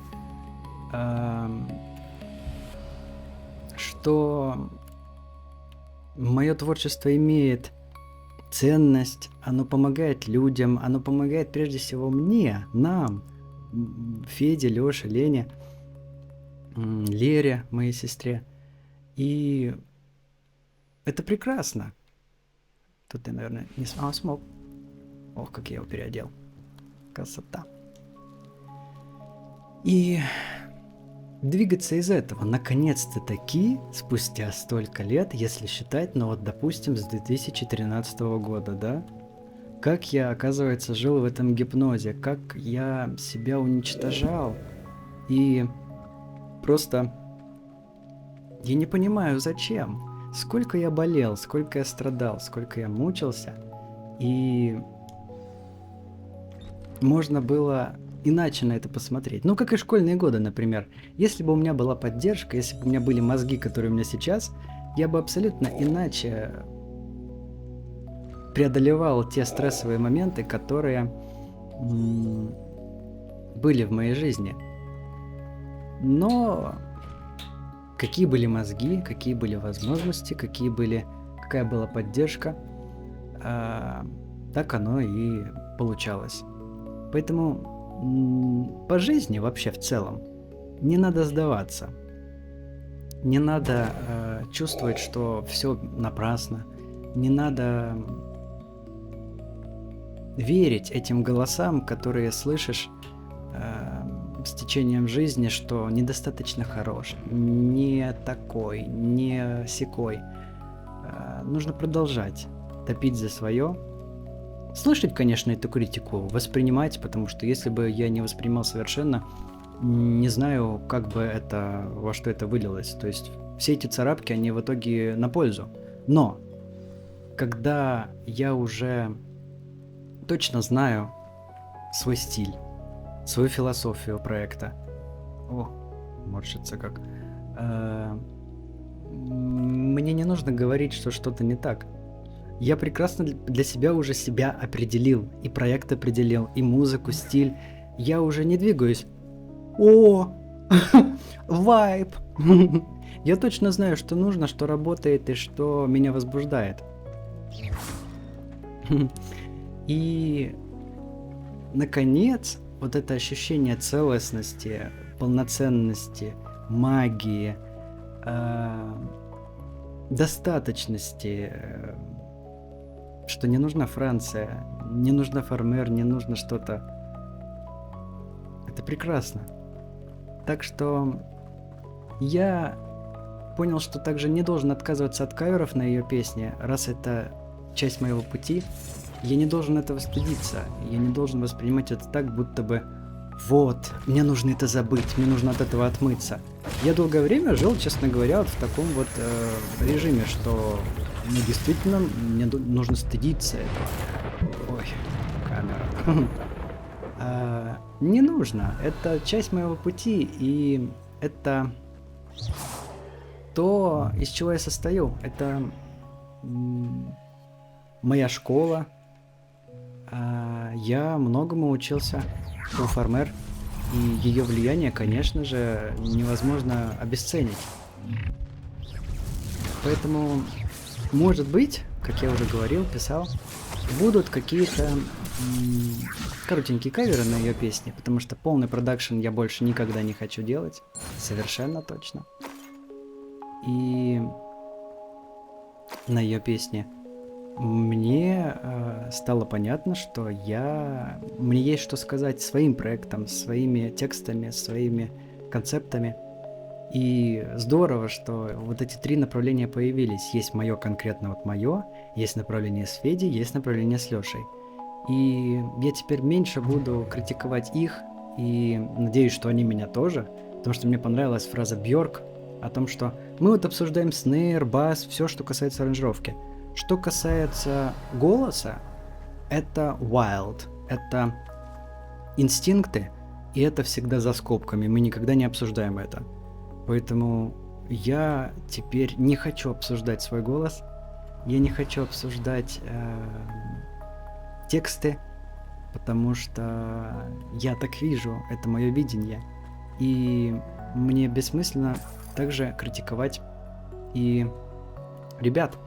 что мое творчество имеет ценность, оно помогает людям, оно помогает прежде всего мне, нам, Феде, Лёше, Лене, Лере, моей сестре. И это прекрасно. Тут я, наверное, не смог. Ох, как я его переодел. Красота. И двигаться из этого, наконец-то таки, спустя столько лет, если считать, ну вот, допустим, с 2013 года, да? Как я, оказывается, жил в этом гипнозе, как я себя уничтожал. И просто я не понимаю, зачем. Сколько я болел, сколько я страдал, сколько я мучился. И можно было иначе на это посмотреть. Ну, как и школьные годы, например. Если бы у меня была поддержка, если бы у меня были мозги, которые у меня сейчас, я бы абсолютно иначе преодолевал те стрессовые моменты, которые были в моей жизни. Но какие были мозги, какие были возможности, какая была поддержка, так оно и получалось. Поэтому по жизни вообще в целом не надо сдаваться. Не надо чувствовать, что все напрасно. Не надо верить этим голосам, которые слышишь с течением жизни, что недостаточно хорош, не такой, не сякой. Нужно продолжать топить за свое. Слышать, конечно, эту критику, воспринимать, потому что если бы я не воспринимал совершенно, не знаю, как бы это, во что это вылилось. То есть все эти царапки, они в итоге на пользу. Но когда я уже точно знаю свой стиль, свою философию проекта. О, морщится как. Мне не нужно говорить, что что-то не так. Я прекрасно для себя уже себя определил, и проект определил, и музыку, стиль. Я уже не двигаюсь. О, вайб. Я точно знаю, что нужно, что работает и что меня возбуждает. И, наконец, вот это ощущение целостности, полноценности, магии, достаточности, что не нужна Франция, не нужна Фармер, не нужно что-то. Это прекрасно. Так что я понял, что также не должен отказываться от каверов на ее песни, раз это часть моего пути. Я не должен этого стыдиться, я не должен воспринимать это так, будто бы вот, мне нужно это забыть, мне нужно от этого отмыться. Я долгое время жил, честно говоря, вот в таком вот режиме, что действительно мне нужно стыдиться этого. Ой, камера. Не нужно, это часть моего пути, и это то, из чего я состою. Это моя школа. Я многому учился у Фармер, и ее влияние, конечно же, невозможно обесценить. Поэтому, может быть, как я уже говорил, писал, будут какие-то коротенькие каверы на ее песни, потому что полный продакшн я больше никогда не хочу делать, совершенно точно. И на ее песни мне стало понятно, что мне есть что сказать своим проектом, своими текстами, своими концептами. И здорово, что вот эти три направления появились. Есть мое конкретно вот мое, есть направление с Федей, есть направление с Лешей. И я теперь меньше буду критиковать их, и надеюсь, что они меня тоже, потому что мне понравилась фраза Бьорк о том, что мы вот обсуждаем снейр, бас, все, что касается аранжировки. Что касается голоса, это wild. это инстинкты, и это всегда за скобками, мы никогда не обсуждаем это. Поэтому я теперь не хочу обсуждать свой голос, я не хочу обсуждать тексты, потому что я так вижу, это мое видение. И мне бессмысленно также критиковать и ребят.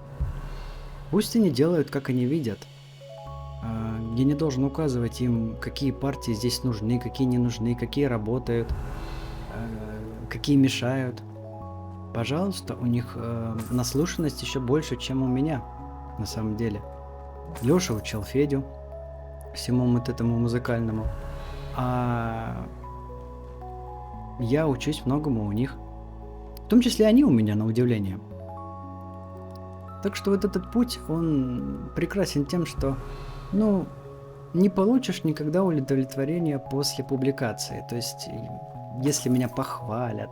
Пусть они делают, как они видят. Я не должен указывать им, какие партии здесь нужны, какие не нужны, какие работают, какие мешают. Пожалуйста, у них наслушанность еще больше, чем у меня, на самом деле. Лёша учил Федю всему вот этому музыкальному, а я учусь многому у них. В том числе они у меня, на удивление. Так что вот этот путь, он прекрасен тем, что, не получишь никогда удовлетворения после публикации. То есть, если меня похвалят,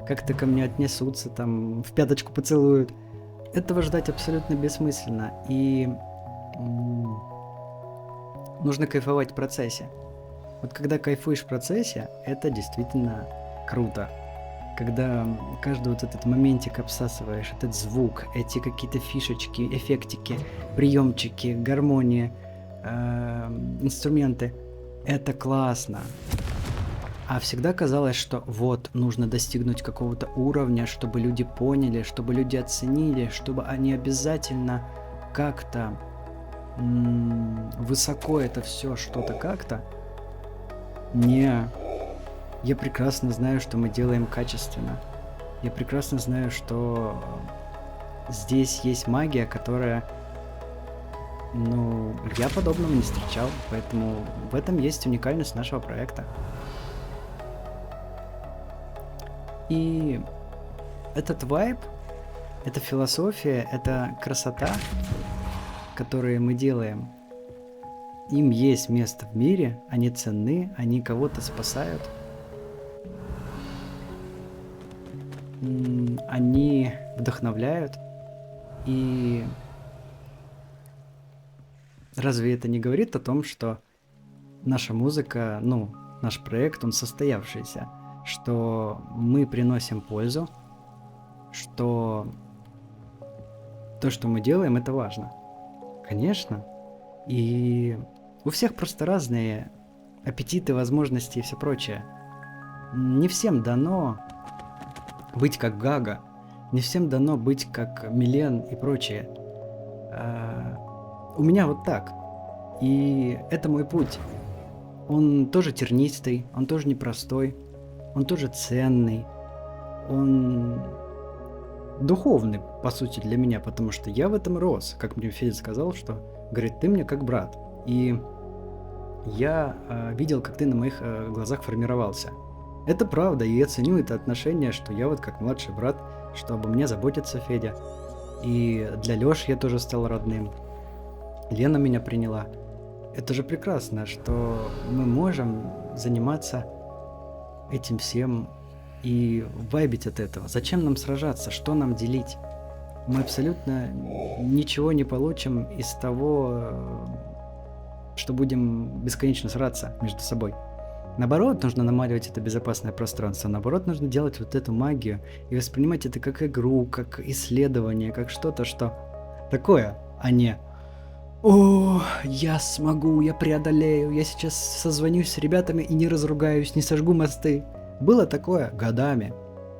как-то ко мне отнесутся, там, в пяточку поцелуют, этого ждать абсолютно бессмысленно. И нужно кайфовать в процессе. Вот когда кайфуешь в процессе, это действительно круто. Когда каждый вот этот моментик обсасываешь, этот звук, эти какие-то фишечки, эффектики, приемчики, гармония, инструменты, это классно. А всегда казалось, что вот, нужно достигнуть какого-то уровня, чтобы люди поняли, чтобы люди оценили, чтобы они обязательно как-то высоко это все что-то как-то. Не. Я прекрасно знаю, что мы делаем качественно. Я прекрасно знаю, что здесь есть магия, которая, я подобного не встречал, поэтому в этом есть уникальность нашего проекта. И этот вайб, эта философия, эта красота, которые мы делаем, им есть место в мире, они ценны, они кого-то спасают. Они вдохновляют. И разве это не говорит о том, что наша музыка, наш проект, он состоявшийся, что мы приносим пользу, что то, что мы делаем, это важно? Конечно. И у всех просто разные аппетиты, возможности и все прочее. Не всем дано быть как Гага, не всем дано быть как Милен и прочее. У меня вот так. И это мой путь. Он тоже тернистый, он тоже непростой, он тоже ценный, он духовный, по сути, для меня, потому что я в этом рос. Как мне Федя сказал, что, говорит, ты мне как брат. И я видел, как ты на моих глазах формировался. Это правда, и я ценю это отношение, что я вот как младший брат, что обо мне заботится Федя. И для Лёши я тоже стал родным. Лена меня приняла. Это же прекрасно, что мы можем заниматься этим всем и вайбить от этого. Зачем нам сражаться? Что нам делить? Мы абсолютно ничего не получим из того, что будем бесконечно сраться между собой. Наоборот, нужно намаливать это безопасное пространство. Наоборот, нужно делать вот эту магию и воспринимать это как игру, как исследование, как что-то, что такое, а не «О, я смогу, я преодолею, я сейчас созвонюсь с ребятами и не разругаюсь, не сожгу мосты». Было такое годами.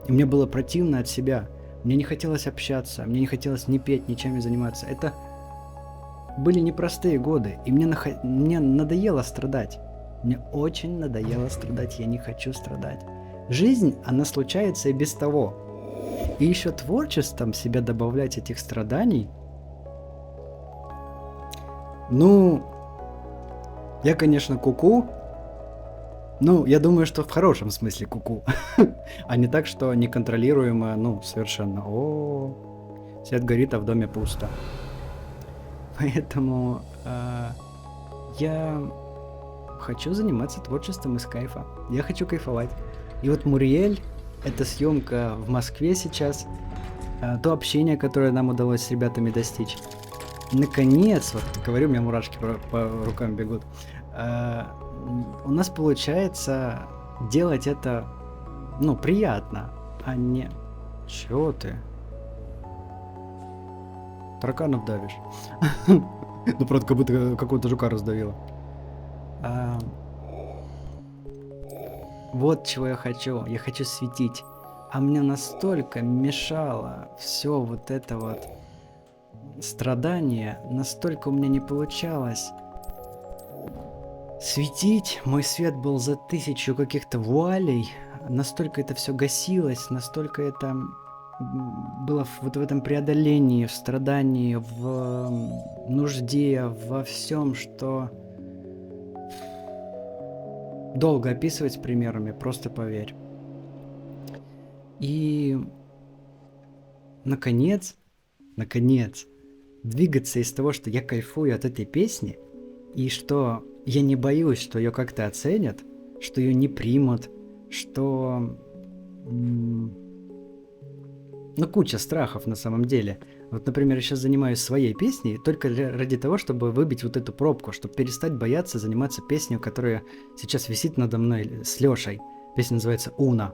И мне было противно от себя. Мне не хотелось общаться, мне не хотелось ни петь, ничем не заниматься. Это были непростые годы, и мне надоело страдать. Мне очень надоело страдать, я не хочу страдать. Жизнь, она случается и без того. И еще творчеством себя добавлять этих страданий. Я, конечно, куку. Я думаю, что в хорошем смысле куку. А не так, что неконтролируемо, совершенно. Свет горит, а в доме пусто. Поэтому я хочу заниматься творчеством из кайфа. Я хочу кайфовать. И вот Муриэль, эта съемка в Москве сейчас, то общение, которое нам удалось с ребятами достичь. Наконец, говорю, у меня мурашки по рукам бегут. у нас получается делать это, ну, приятно, а не... Чё ты? Тараканов давишь. Ну, правда, как будто какого-то жука раздавило. Вот чего я хочу. Я хочу светить. А мне настолько мешало все вот это вот страдание, настолько у меня не получалось светить. Мой свет был за 1000 каких-то вуалей. Настолько это все гасилось, настолько это было вот в этом преодолении, в страдании, в нужде, во всем, что долго описывать примерами, просто поверь. И наконец, двигаться из того, что я кайфую от этой песни, и что я не боюсь, что ее как-то оценят, что ее не примут, что... Ну, куча страхов на самом деле. Вот, например, я сейчас занимаюсь своей песней только ради того, чтобы выбить вот эту пробку, чтобы перестать бояться заниматься песней, которая сейчас висит надо мной с Лешей. Песня называется «Уна».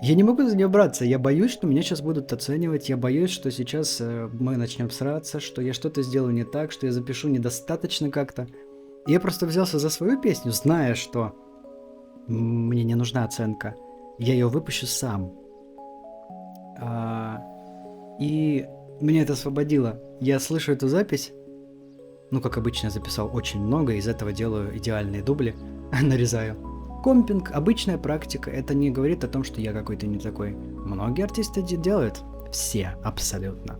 Я не могу за нее браться, я боюсь, что меня сейчас будут оценивать, я боюсь, что сейчас мы начнем сраться, что я что-то сделаю не так, что я запишу недостаточно как-то. И я просто взялся за свою песню, зная, что мне не нужна оценка. Я ее выпущу сам. И меня это освободило. Я слышу эту запись, ну, как обычно, я записал очень много, из этого делаю идеальные дубли, нарезаю. Компинг, обычная практика, это не говорит о том, что я какой-то не такой. Многие артисты делают, все абсолютно.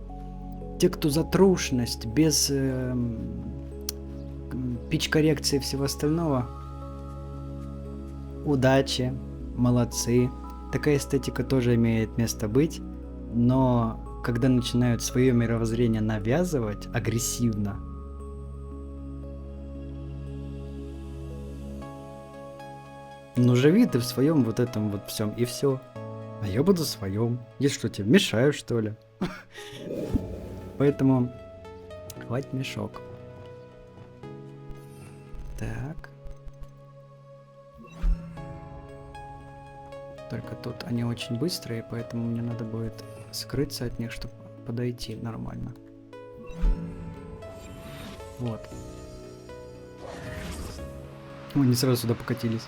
Те, кто за трушность, без пич-коррекции и всего остального, удачи, молодцы. Такая эстетика тоже имеет место быть, но когда начинают свое мировоззрение навязывать агрессивно, ну живи ты в своем вот этом вот всем и все. А я буду в своем. Я что, тебе мешаю, что ли? Поэтому хватит мешок. Так. Только тут они очень быстрые, поэтому мне надо будет скрыться от них, чтобы подойти нормально. Вот. Они сразу сюда покатились.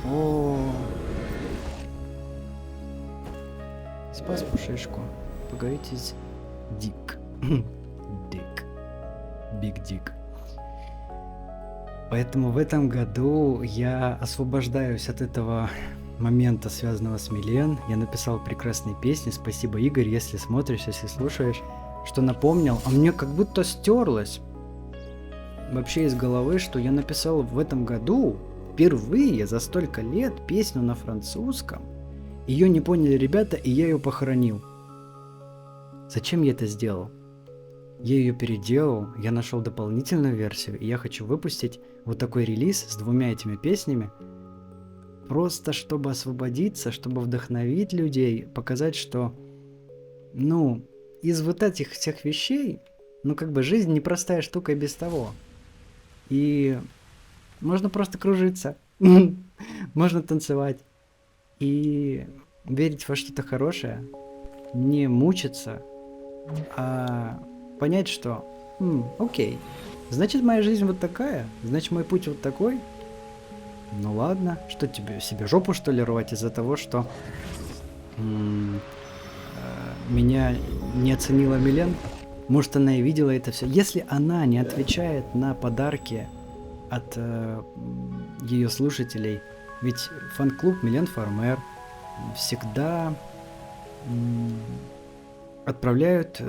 О, спас пушишку. Поговорите с Дик. Дик. Биг Дик. Поэтому в этом году я освобождаюсь от этого момента, связанного с Милен. Я написал прекрасные песни. Спасибо, Игорь, если смотришь, если слушаешь, что напомнил. А мне как будто стерлось вообще из головы, что я написал в этом году впервые за столько лет песню на французском. Ее не поняли ребята, и я ее похоронил. Зачем я это сделал? Я ее переделал, я нашел дополнительную версию, и я хочу выпустить вот такой релиз с 2 этими песнями, просто чтобы освободиться, чтобы вдохновить людей, показать, что, ну, из вот этих всех вещей, ну, как бы жизнь непростая штука и без того. И можно просто кружиться, можно танцевать и верить во что-то хорошее, не мучиться, а понять, что, окей, значит моя жизнь вот такая, значит мой путь вот такой. Ну ладно, что тебе, себе жопу что ли рвать из-за того, что меня не оценила Милен? Может, она и видела это все. Если она не отвечает на подарки от ее слушателей, ведь фан-клуб Милен Фармер всегда отправляют,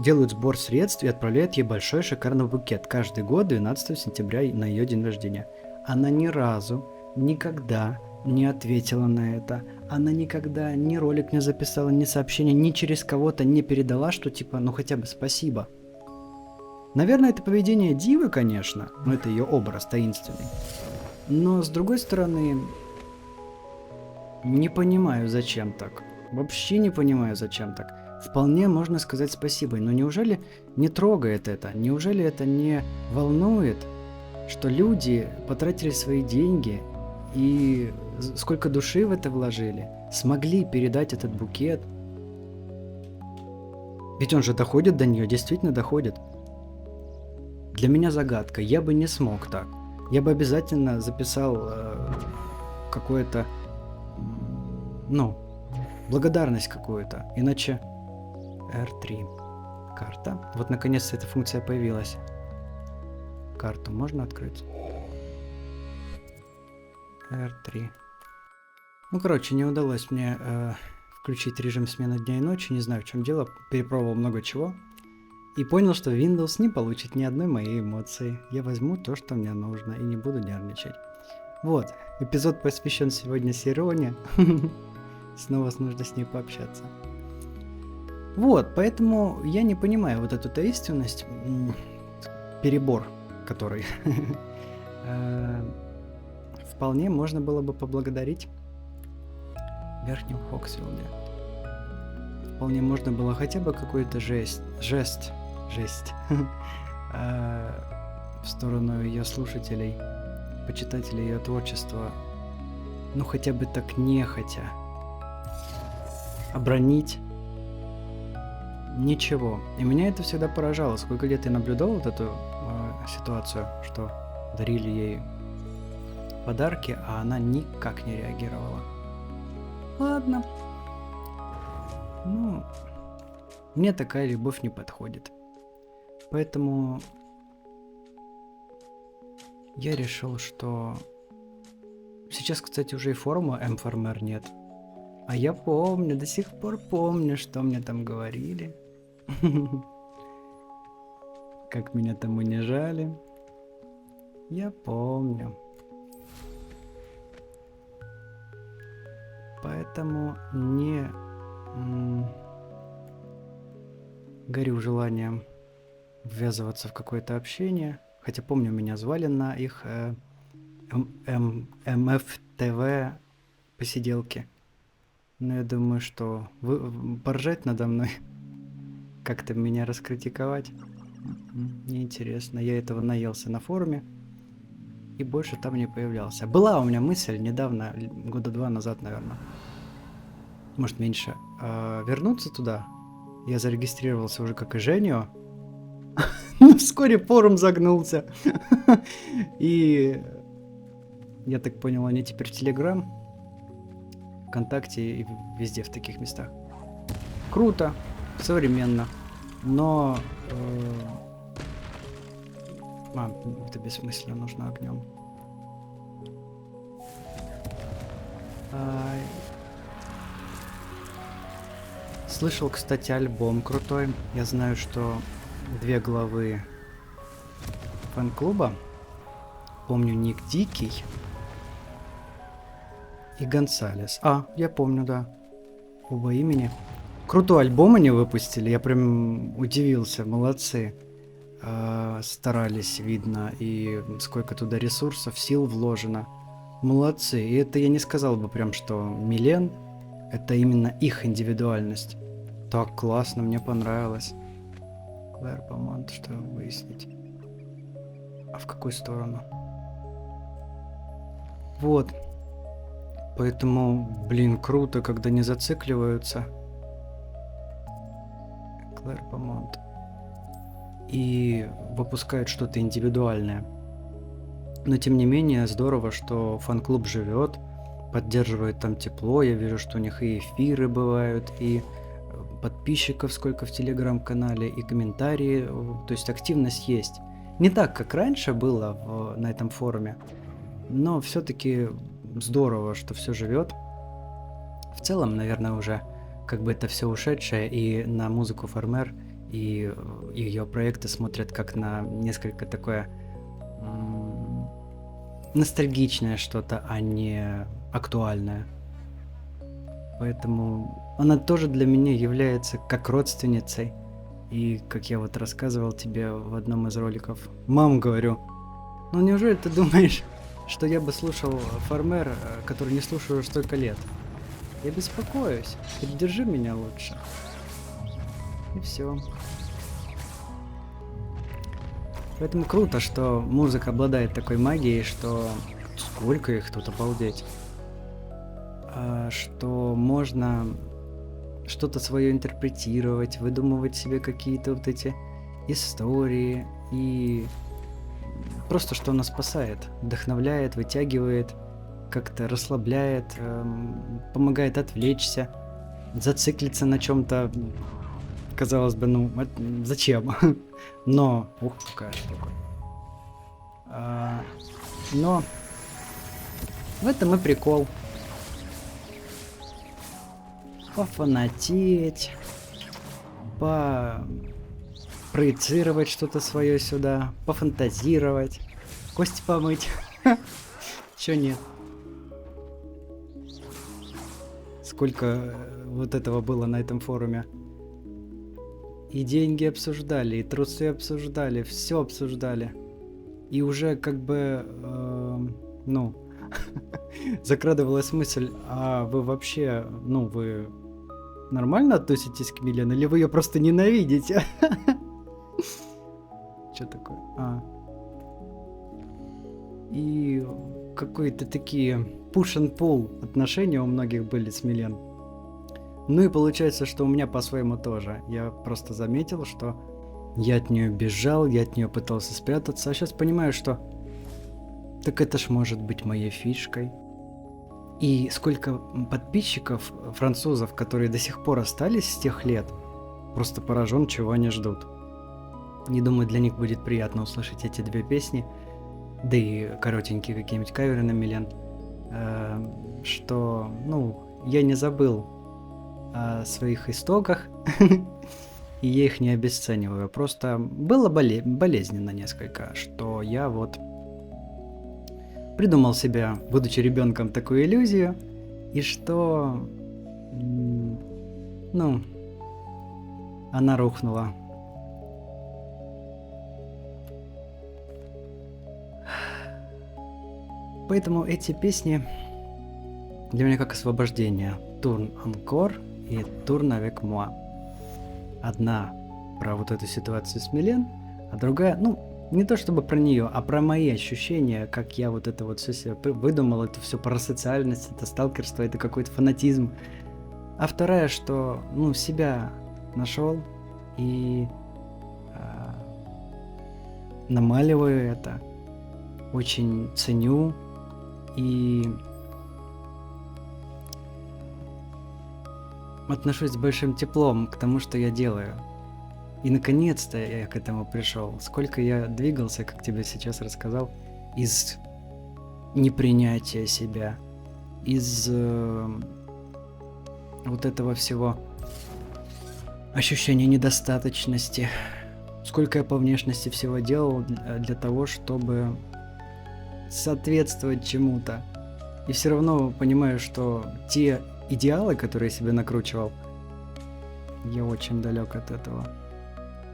делают сбор средств и отправляют ей большой шикарный букет каждый год 12 сентября на ее день рождения. Она ни разу, никогда не ответила на это. Она никогда ни ролик не записала, ни сообщение, ни через кого-то не передала, что типа, ну хотя бы спасибо. Наверное, это поведение дивы, конечно, но это ее образ таинственный. Но с другой стороны, не понимаю, зачем так. Вообще не понимаю, зачем так. вполне можно сказать спасибо. Но неужели не трогает это? Неужели это не волнует, что люди потратили свои деньги и сколько души в это вложили, смогли передать этот букет? Ведь он же доходит до нее, действительно доходит. Для меня загадка. Я бы не смог так. Я бы обязательно записал какое-то, ну, благодарность какую-то. Иначе R3. Карта. Вот наконец-то эта функция появилась. Карту можно открыть? R3. Ну, короче, не удалось мне включить режим смены дня и ночи. Не знаю, в чем дело. Перепробовал много чего. И понял, что Windows не получит ни одной моей эмоции. Я возьму то, что мне нужно, и не буду нервничать. Вот, эпизод посвящен сегодня Сироне. Снова нужно с ней пообщаться. Вот, поэтому я не понимаю вот эту таинственность, перебор, который вполне можно было бы поблагодарить в Верхнем Хоксфилде. Вполне можно было хотя бы какой-то жест в сторону ее слушателей, почитателей ее творчества, ну хотя бы так нехотя обронить. Ничего. И меня это всегда поражало. Сколько лет я наблюдал вот эту ситуацию, что дарили ей подарки, а она никак не реагировала. Ладно. Ну, мне такая любовь не подходит. Поэтому я решил, что... Сейчас, кстати, уже и форума mFarmer нет. А я помню, до сих пор помню, что мне там говорили. Как меня там унижали. Я помню. Поэтому не горю желанием ввязываться в какое-то общение. Хотя помню, меня звали на их МФТВ посиделки. Но я думаю, что поржать надо мной, как-то меня раскритиковать, неинтересно. Я этого наелся на форуме и больше там не появлялся. Была у меня мысль недавно, года 2 назад, наверное, может меньше, вернуться туда. Я зарегистрировался уже как и Женю. Но вскоре форум загнулся. И я так понял, они теперь в Телеграм, ВКонтакте и везде в таких местах. Круто, современно, но это бессмысленно, нужно огнем. Слышал, кстати, альбом крутой. Я знаю, что 2 главы фан-клуба, помню, Ник Дикий и Гонсалес. Я помню, да. Оба имени. Крутой альбом они выпустили, я прям удивился, молодцы. Старались, видно, и сколько туда ресурсов, сил вложено. Молодцы. И это я не сказал бы прям, что Милен, это именно их индивидуальность. Так классно, мне понравилось. Клэр Помонт, что выяснить. А в какую сторону? Вот. Поэтому, блин, круто, когда не зацикливаются. Клэр Помонт. И выпускают что-то индивидуальное. Но тем не менее, здорово, что фан-клуб живет, поддерживает там тепло. Я вижу, что у них и эфиры бывают, и подписчиков сколько в телеграм-канале, и комментарии. То есть активность есть. Не так, как раньше было на этом форуме, но все-таки здорово, что все живет. В целом, наверное, уже как бы это все ушедшее, и на музыку Фармер и ее проекты смотрят как на несколько такое ностальгичное что-то, а не актуальное. Поэтому она тоже для меня является как родственницей. И, как я вот рассказывал тебе в одном из роликов, мам, говорю, ну неужели ты думаешь, что я бы слушал Фармер, который не слушаю уже столько лет? Я беспокоюсь, поддержи меня лучше. И все. Поэтому круто, что музыка обладает такой магией, что сколько их тут, обалдеть. Что можно что-то свое интерпретировать, выдумывать себе какие-то вот эти истории. И просто что она спасает, вдохновляет, вытягивает, как-то расслабляет, помогает отвлечься, зациклиться на чем-то. Казалось бы, ну, зачем? Но, ух, какая штука. Но в этом и прикол. Пофанатеть, проецировать что-то свое сюда, пофантазировать, кости помыть. Чё нет? Сколько вот этого было на этом форуме. И деньги обсуждали, и трусы обсуждали, все обсуждали. И уже как бы, ну, закрадывалась мысль, а вы вообще, ну, вы нормально относитесь к Милен, или вы ее просто ненавидите? Что такое? И какие-то такие push and pull отношения у многих были с Милен. Ну и получается, что у меня по-своему тоже. Я просто заметил, что я от нее бежал, я от нее пытался спрятаться, а сейчас понимаю, что так это ж может быть моей фишкой. И сколько подписчиков французов, которые до сих пор остались с тех лет, просто поражен, чего они ждут. Не думаю, для них будет приятно услышать эти две песни, да и коротенькие какие-нибудь каверы на Милен, что, ну, я не забыл о своих истоках, и я их не обесцениваю. Просто было болезненно несколько, что я вот придумал себе, будучи ребенком, такую иллюзию, и что, ну, она рухнула. Поэтому эти песни для меня как освобождение. Tourne encore и Tourne avec moi. Одна про вот эту ситуацию с Милен, а другая, ну, не то чтобы про нее, а про мои ощущения, как я вот это вот все себе выдумал, это все про социальность, это сталкерство, это какой-то фанатизм. А вторая, что, ну, себя нашел и намаливаю это, очень ценю и отношусь с большим теплом к тому, что я делаю. И наконец-то я к этому пришел. Сколько я двигался, как тебе сейчас рассказал, из непринятия себя, из вот этого всего ощущения недостаточности. Сколько я по внешности всего делал для того, чтобы соответствовать чему-то. И все равно понимаю, что те идеалы, которые я себе накручивал, я очень далек от этого.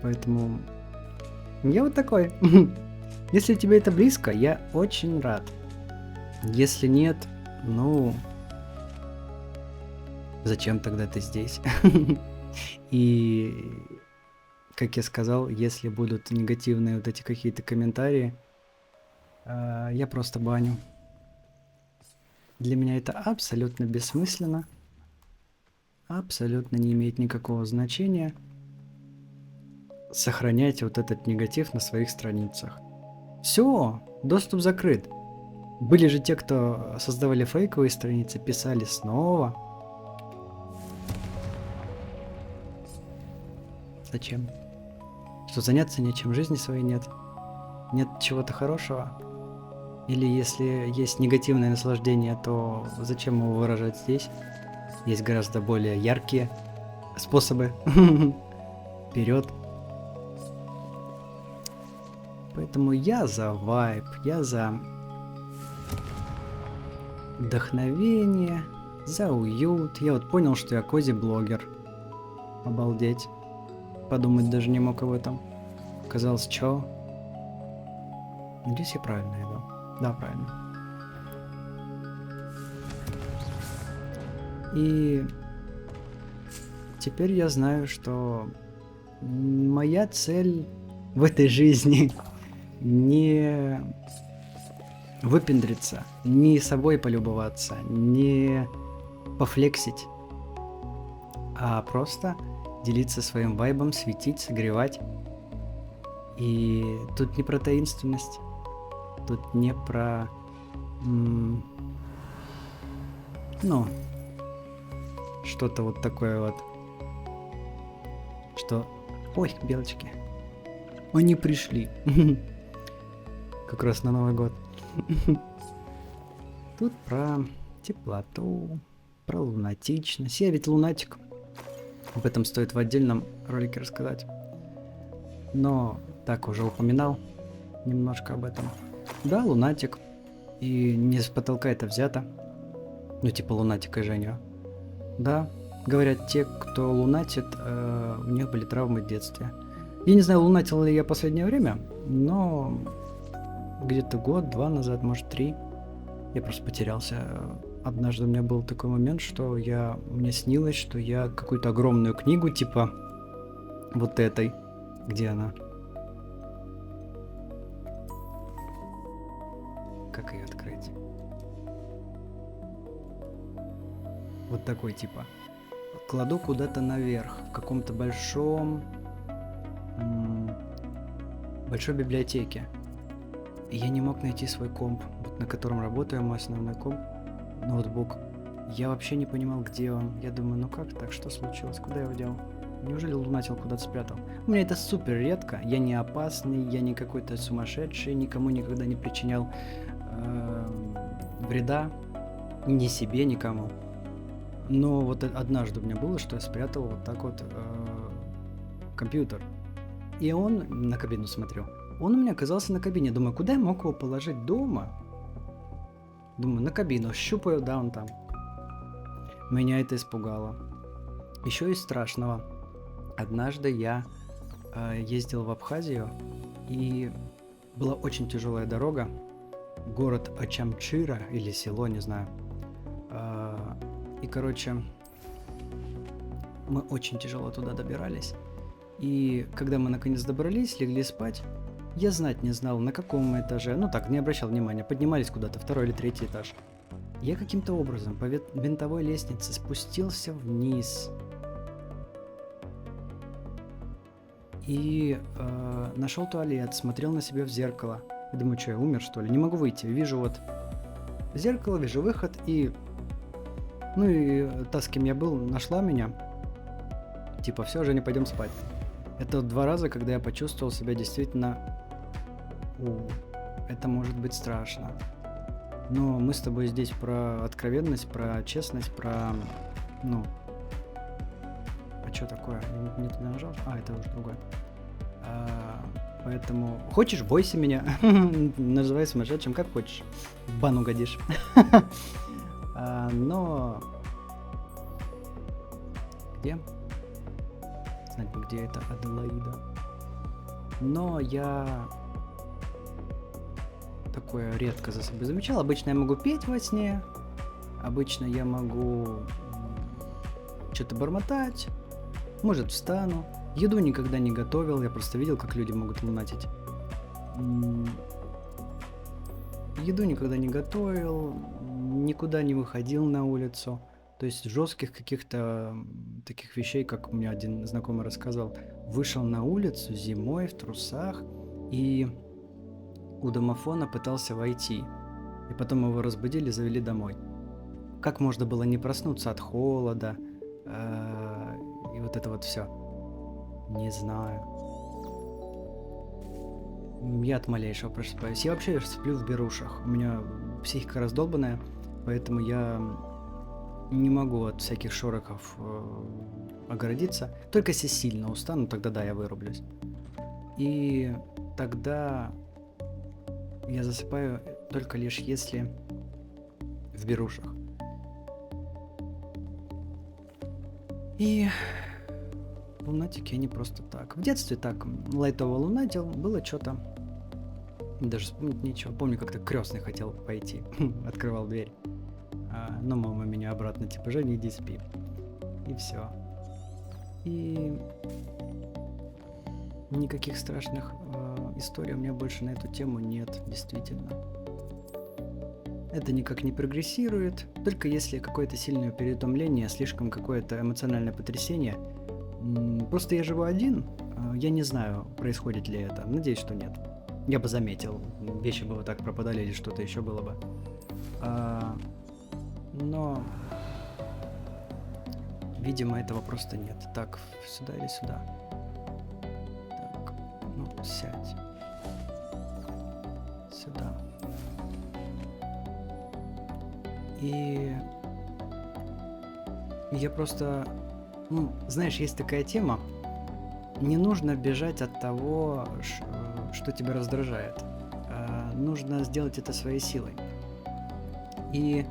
Поэтому я вот такой. Если тебе это близко, я очень рад. Если нет, ну, зачем тогда ты здесь? И, как я сказал, если будут негативные вот эти какие-то комментарии, я просто баню. Для меня это абсолютно бессмысленно, абсолютно не имеет никакого значения сохранять вот этот негатив на своих страницах. Все, доступ закрыт. Были же те, кто создавали фейковые страницы, писали снова. Зачем? Что, заняться нечем, жизни своей нет? Нет чего-то хорошего? Или если есть негативное наслаждение, то зачем его выражать здесь? Есть гораздо более яркие способы. Вперед. Поэтому я за вайб, я за вдохновение, за уют. Я вот понял, что я кози-блогер. Обалдеть. Подумать даже не мог об этом. Казалось, чё? Надеюсь, я правильно иду. Да, правильно. И теперь я знаю, что Моя цель в этой жизни не выпендриться, не собой полюбоваться, не пофлексить, а просто делиться своим вайбом, светить, согревать. И тут не про таинственность, тут не про, ну, что-то вот такое вот, что... Ой, белочки, они пришли. Как раз на Новый год. Тут про теплоту, про лунатичность. Я ведь лунатик. Об этом стоит в отдельном ролике рассказать. Но так уже упоминал немножко об этом. Да, лунатик. И не с потолка это взято. Ну, типа лунатика и Женю. Да, говорят, те, кто лунатит, у них были травмы в детстве. Я не знаю, лунатил ли я последнее время, но где-то год-два назад, может 3, я просто потерялся. Однажды у меня был такой момент, что мне снилось, что я какую-то огромную книгу, типа вот этой, где она? Как ее открыть? Вот такой типа. Кладу куда-то наверх, в каком-то большой библиотеке. И я не мог найти свой комп, вот на котором работаю, мой основной комп, ноутбук. Я вообще не понимал, где он. Я думаю, ну как так, что случилось, куда я его делал? Неужели лунатил куда-то спрятал? У меня это супер редко, я не опасный, я не какой-то сумасшедший, никому никогда не причинял вреда, ни себе, никому. Но вот однажды у меня было, что я спрятал вот так вот компьютер. И он на кабину смотрел. Он у меня оказался на кабине. Думаю, куда я мог его положить дома? Думаю, на кабину. Щупаю, да, он там. Меня это испугало. Еще из страшного. Однажды я ездил в Абхазию, и была очень тяжелая дорога. Город Очамчира, или село, не знаю. И, короче, мы очень тяжело туда добирались. И когда мы наконец добрались, легли спать, я знать не знал, на каком мы этаже. Ну так, не обращал внимания. Поднимались куда-то, 2-й или 3-й этаж. Я каким-то образом по винтовой лестнице спустился вниз. И нашел туалет, смотрел на себя в зеркало. И думаю, что я умер, что ли? Не могу выйти. Вижу вот зеркало, вижу выход, и... Ну и та, с кем я был, нашла меня. Типа, все, Женя, пойдем спать. Это 2 раза, когда я почувствовал себя действительно... это может быть страшно. Но мы с тобой здесь про откровенность, про честность, про... Ну... А что такое? Я не туда нажал? Это уже другое. Поэтому... Хочешь, бойся меня. Называй сумасшедшим, как хочешь. В бан угодишь. Но... Где? Знать бы, где это Аделаида. Но я... такое редко за собой замечал. Обычно я могу петь во сне. Обычно я могу что-то бормотать. Может, встану. Еду никогда не готовил. Я просто видел, как люди могут лунатить. Еду никогда не готовил. Никуда не выходил на улицу. То есть жестких каких-то таких вещей, как мне один знакомый рассказал. Вышел на улицу зимой в трусах и у домофона пытался войти. И потом его разбудили, завели домой. Как можно было не проснуться от холода? И вот это вот все. Не знаю. Я от малейшего просыпаюсь. Я вообще сплю в берушах. У меня психика раздолбанная, поэтому я не могу от всяких шорохов огородиться. Только если сильно устану, тогда да, я вырублюсь. И тогда я засыпаю только лишь если в берушах. И лунатики, они просто так. В детстве так лайтово лунатил, было что-то. Даже вспомнить нечего. Помню, как-то крестный хотел пойти. Открывал дверь. Но мама меня обратно, типа, Женя, иди спи. И все. И Никаких страшных историй у меня больше на эту тему нет, действительно. Это никак не прогрессирует, только если какое-то сильное переутомление, слишком какое-то эмоциональное потрясение. Просто я живу один, я не знаю, происходит ли это, надеюсь, что нет. Я бы заметил, вещи бы вот так пропадали или что-то еще было бы. Но, видимо, этого просто нет. Так, сюда или сюда? Так, ну, сядь. Сюда. И я просто, ну, знаешь, есть такая тема, не нужно бежать от того, что тебя раздражает. Нужно сделать это своей силой. И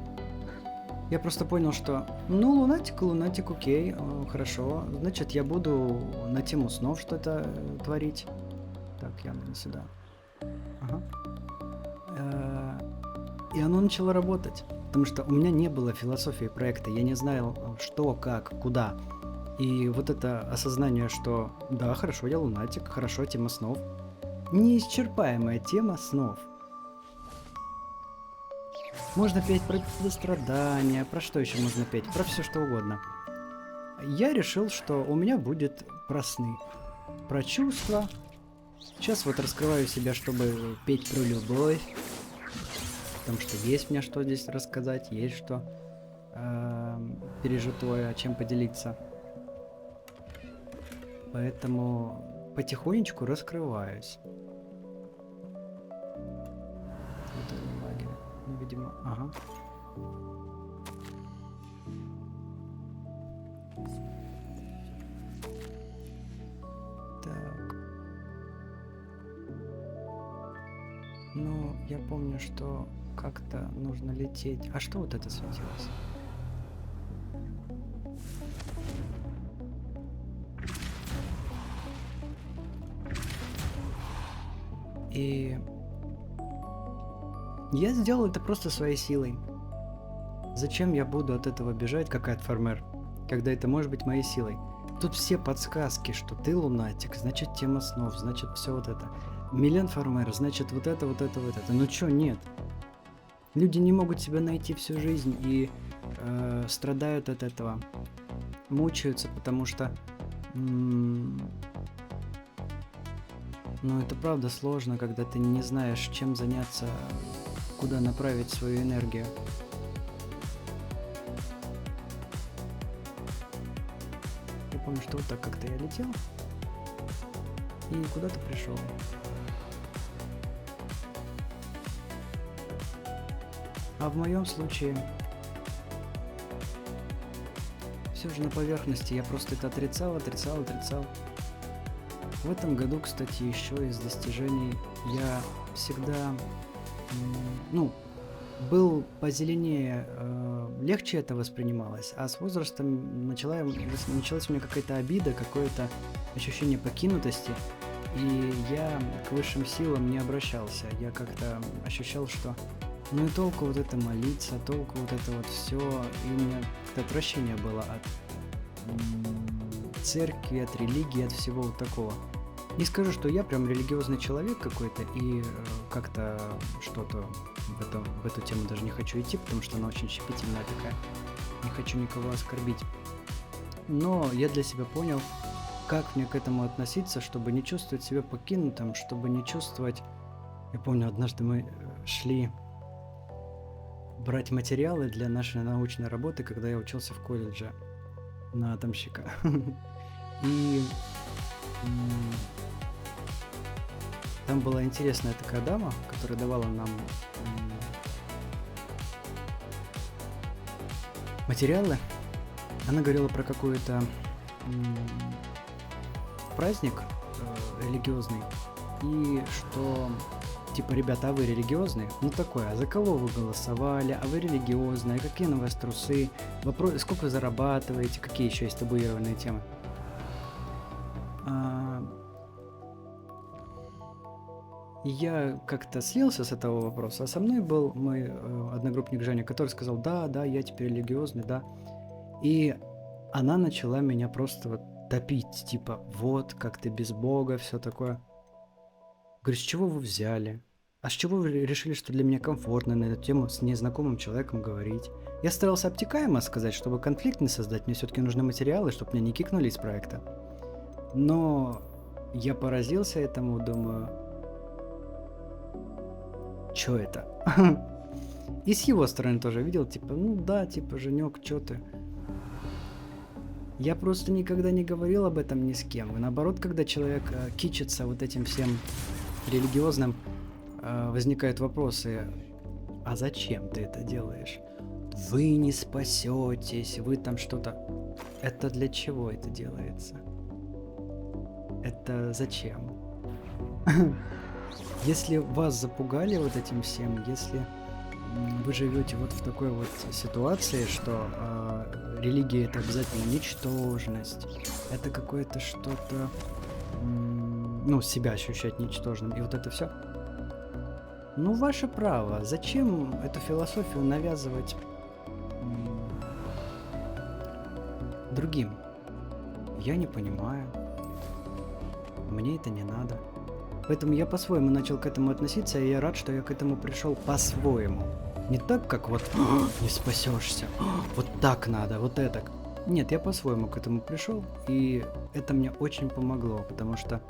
я просто понял, что, ну, лунатик, окей, хорошо, значит, я буду на тему снов что-то творить. Так, явно не сюда. Ага. И оно начало работать, потому что у меня не было философии проекта, я не знал, что, как, куда. И вот это осознание, что да, хорошо, я лунатик, хорошо, тема снов. Неисчерпаемая тема снов. Можно петь про страдания, про что еще можно петь, про все что угодно. Я решил, что у меня будет про сны, про чувства. Сейчас вот раскрываю себя, чтобы петь про любовь. Потому что есть мне что здесь рассказать, есть что пережитое, чем поделиться. Поэтому потихонечку раскрываюсь. Вот он лагерь. Ну, видимо, ага. Так. Ну, я помню, что как-то нужно лететь. А что вот это светилось? И я сделал это просто своей силой. Зачем я буду от этого бежать, как Адфармер, когда это может быть моей силой? Тут все подсказки, что ты лунатик, значит тема снов, значит все вот это. Милен Фармер, значит вот это, вот это, вот это. Ну чё, нет. Люди не могут себя найти всю жизнь и страдают от этого. Мучаются, потому что... Ну это правда сложно, когда ты не знаешь, чем заняться, куда направить свою энергию. Я помню, что вот так как-то я летел и куда-то пришел. А в моем случае все же на поверхности, я просто это отрицал. В этом году, кстати, еще из достижений я всегда, ну, был позеленее, легче это воспринималось, а с возрастом началась у меня какая-то обида, какое-то ощущение покинутости, и я к высшим силам не обращался. Я как-то ощущал, что ну и толку вот это молиться, толку вот это вот все, и у меня как-то отвращение было от церкви, от религии, от всего вот такого. Не скажу, что я прям религиозный человек какой-то, и как-то что-то в эту тему даже не хочу идти, потому что она очень щепетильная такая. Не хочу никого оскорбить. Но я для себя понял, как мне к этому относиться, чтобы не чувствовать себя покинутым, чтобы не чувствовать... Я помню, однажды мы шли брать материалы для нашей научной работы, когда я учился в колледже на атомщика. И там была интересная такая дама, которая давала нам материалы. Она говорила про какой-то праздник религиозный, и что типа, ребята, а вы религиозные? Ну такое, а за кого вы голосовали? А вы религиозные? Какие на вас трусы? Вопрос, сколько вы зарабатываете? Какие еще есть табуированные темы? Я как-то слился с этого вопроса, а со мной был мой одногруппник Женя, который сказал, да, я теперь религиозный, да. И она начала меня просто вот топить, типа, вот, как ты без Бога, все такое. Говорю, с чего вы взяли? А с чего вы решили, что для меня комфортно на эту тему с незнакомым человеком говорить? Я старался обтекаемо сказать, чтобы конфликт не создать, мне все-таки нужны материалы, чтобы меня не кикнули из проекта. Но я поразился этому, думаю, чё это? И с его стороны тоже видел, типа, ну да, типа, Женек, чё ты? Я просто никогда не говорил об этом ни с кем. И наоборот, когда человек кичится вот этим всем религиозным, возникают вопросы, а зачем ты это делаешь? Вы не спасетесь, вы там что-то... Это для чего это делается? Это зачем? Если вас запугали вот этим всем, если вы живете вот в такой вот ситуации, что религия это обязательно ничтожность, это какое-то что-то, ну, себя ощущать ничтожным, и вот это все. Ну, ваше право. Зачем эту философию навязывать другим? Я не понимаю. Мне это не надо. Поэтому я по-своему начал к этому относиться, и я рад, что я к этому пришел по-своему. Не так, как вот не спасешься, вот так надо, вот это. Нет, я по-своему к этому пришел, и это мне очень помогло, потому что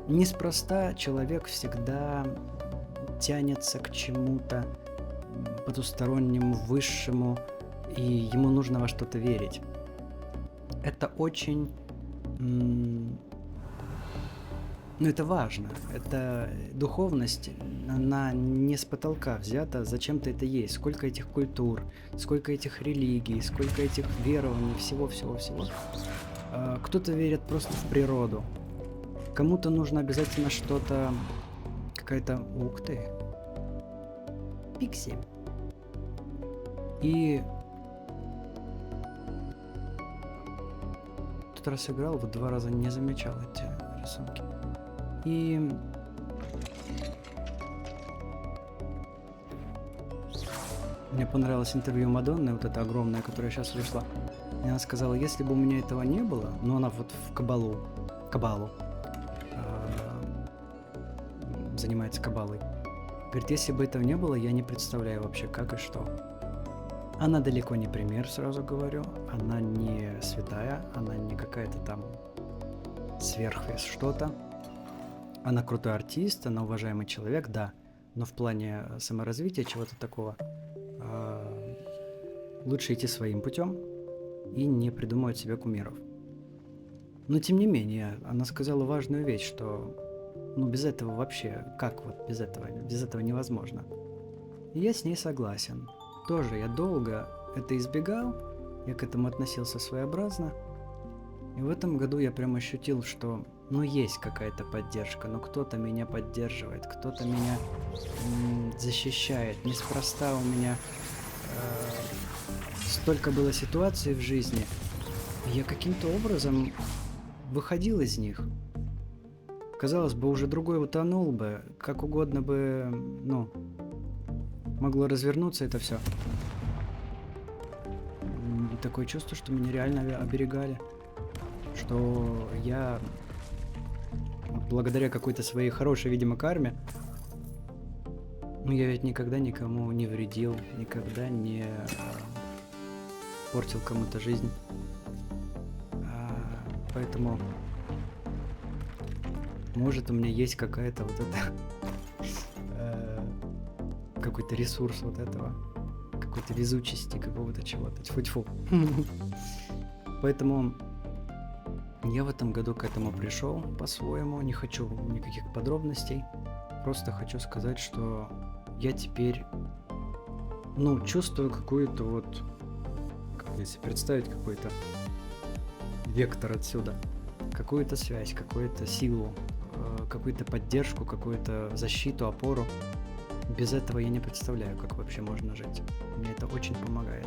неспроста человек всегда тянется к чему-то потустороннему, высшему, и ему нужно во что-то верить. Это очень... Ну, это важно. Это духовность, она не с потолка взята, зачем-то это есть. Сколько этих культур, сколько этих религий, сколько этих верований, всего-всего-всего. Кто-то верит просто в природу. Кому-то нужно обязательно что-то, какая-то... Ух ты! Пикси. И... Тот раз играл, вот 2 раза не замечал эти рисунки. И мне понравилось интервью Мадонны, вот это огромное, которое сейчас вышло. И она сказала, если бы у меня этого не было, ну она вот в кабалу занимается кабалой. Говорит, если бы этого не было, я не представляю вообще как и что. Она далеко не пример, сразу говорю. Она не святая, она не какая-то там сверх что-то. Она крутой артист, она уважаемый человек, да, но в плане саморазвития чего-то такого лучше идти своим путем и не придумывать себе кумиров. Но тем не менее, она сказала важную вещь, что ну без этого вообще, как вот без этого невозможно. И я с ней согласен. Тоже я долго это избегал, я к этому относился своеобразно. И в этом году я прям ощутил, что ну есть какая-то поддержка, но кто-то меня поддерживает, кто-то меня защищает. Неспроста у меня столько было ситуаций в жизни, и я каким-то образом выходил из них. Казалось бы, уже другой утонул бы, как угодно бы, ну, могло развернуться это все. И такое чувство, что меня реально оберегали. Что я благодаря какой-то своей хорошей, видимо, карме, ну, я ведь никогда никому не вредил, никогда не портил кому-то жизнь. Поэтому, может, у меня есть какая-то вот это, какой-то ресурс вот этого, какой-то везучести, какого-то чего-то, тьфу-тьфу. Поэтому я в этом году к этому пришел по-своему, не хочу никаких подробностей, просто хочу сказать, что я теперь, ну, чувствую какую-то вот, как если представить какой-то вектор отсюда, какую-то связь, какую-то силу, какую-то поддержку, какую-то защиту, опору. Без этого я не представляю, как вообще можно жить. Мне это очень помогает.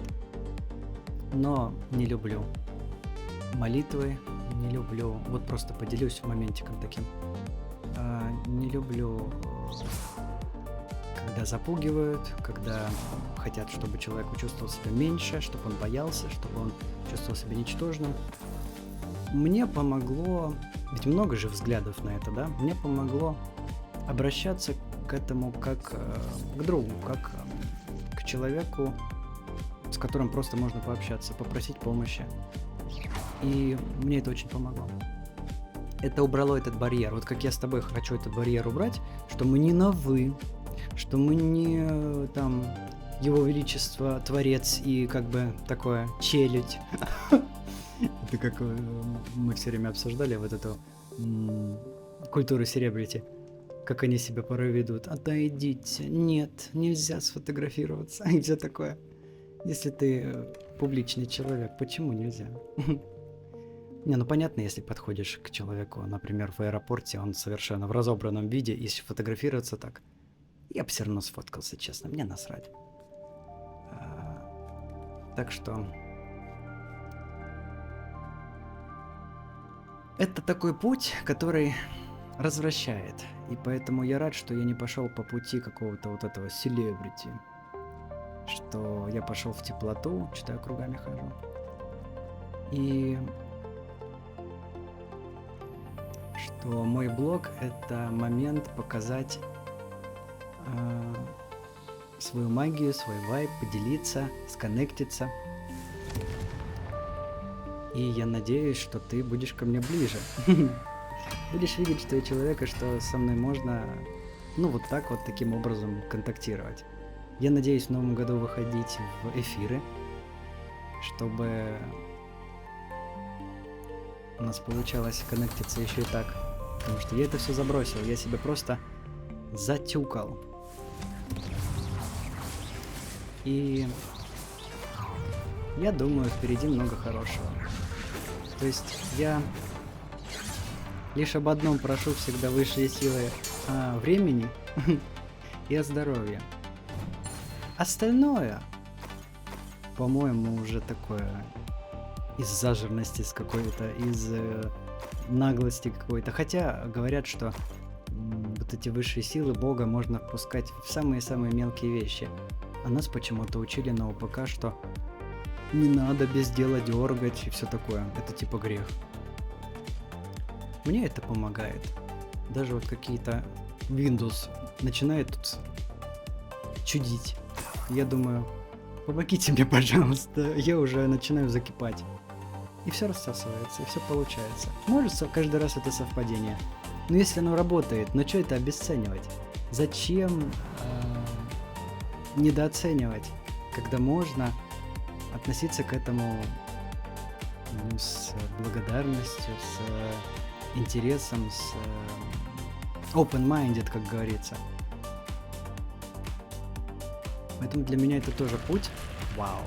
Но не люблю молитвы, не люблю, вот просто поделюсь моментиком таким, не люблю, когда запугивают, когда хотят, чтобы человек чувствовал себя меньше, чтобы он боялся, чтобы он чувствовал себя ничтожным. мне помогло, ведь много же взглядов на это, да? Мне помогло обращаться к этому как к другу, как к человеку, с которым просто можно пообщаться, попросить помощи. И мне это очень помогло. Это убрало этот барьер. Вот как я с тобой хочу этот барьер убрать, что мы не на «вы», что мы не там Его Величество Творец и как бы такое челядь. Это как мы все время обсуждали вот эту культуру селебрити. Как они себя порой ведут. Отойдите, нет, нельзя сфотографироваться. И все такое. Если ты публичный человек, почему нельзя? Не, ну понятно, если подходишь к человеку, например, в аэропорте, он совершенно в разобранном виде, если фотографироваться так, я бы все равно сфоткался, честно, мне насрать. Так что... Это такой путь, который развращает, и поэтому я рад, что я не пошел по пути какого-то вот этого селебрити, что я пошел в теплоту, читаю, кругами хожу. И... что мой блог — это момент показать свою магию, свой вайб, поделиться, сконнектиться. И я надеюсь, что ты будешь ко мне ближе. Будешь видеть, что я человек, и что со мной можно, ну, вот так вот, таким образом контактировать. Я надеюсь в новом году выходить в эфиры, чтобы у нас получалось коннектиться еще и так. Потому что я это все забросил, я себя просто затюкал. И я думаю, впереди много хорошего. То есть я лишь об одном прошу всегда высшие силы времени и здоровья. Остальное, по-моему, уже такое из зажирности с какой-то, из наглости какой-то. Хотя говорят, что вот эти высшие силы Бога можно впускать в самые-самые мелкие вещи. А нас почему-то учили на УПК, что не надо без дела дергать и все такое. Это типа грех. Мне это помогает. Даже вот какие-то Windows начинает тут чудить. Я думаю, помогите мне, пожалуйста. Я уже начинаю закипать. И все рассасывается, и все получается. Может, каждый раз это совпадение. Но если оно работает, ну что это обесценивать? Зачем недооценивать, когда можно относиться к этому с благодарностью, с интересом, с open-minded, как говорится. Поэтому для меня это тоже путь. Вау.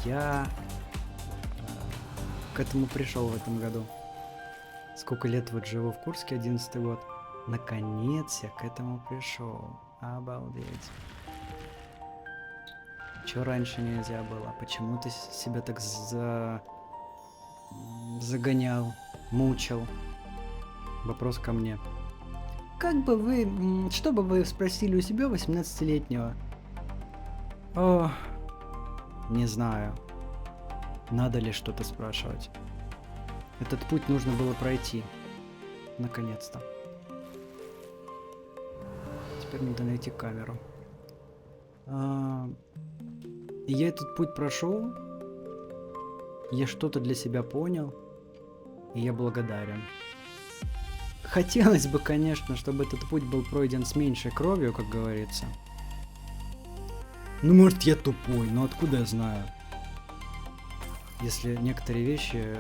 Я к этому пришел в этом году. Сколько лет вот живу в Курске, 11-й год. Наконец я к этому пришел. Обалдеть. Чего раньше нельзя было? Почему ты себя так загонял, мучил? Вопрос ко мне. Как бы вы... Что бы вы спросили у себя 18-летнего? О, не знаю. Надо ли что-то спрашивать? Этот путь нужно было пройти. Наконец-то. Теперь надо найти камеру. Я этот путь прошел. Я что-то для себя понял. И я благодарен. Хотелось бы, конечно, чтобы этот путь был пройден с меньшей кровью, как говорится. Ну, может, я тупой, но откуда я знаю? Если некоторые вещи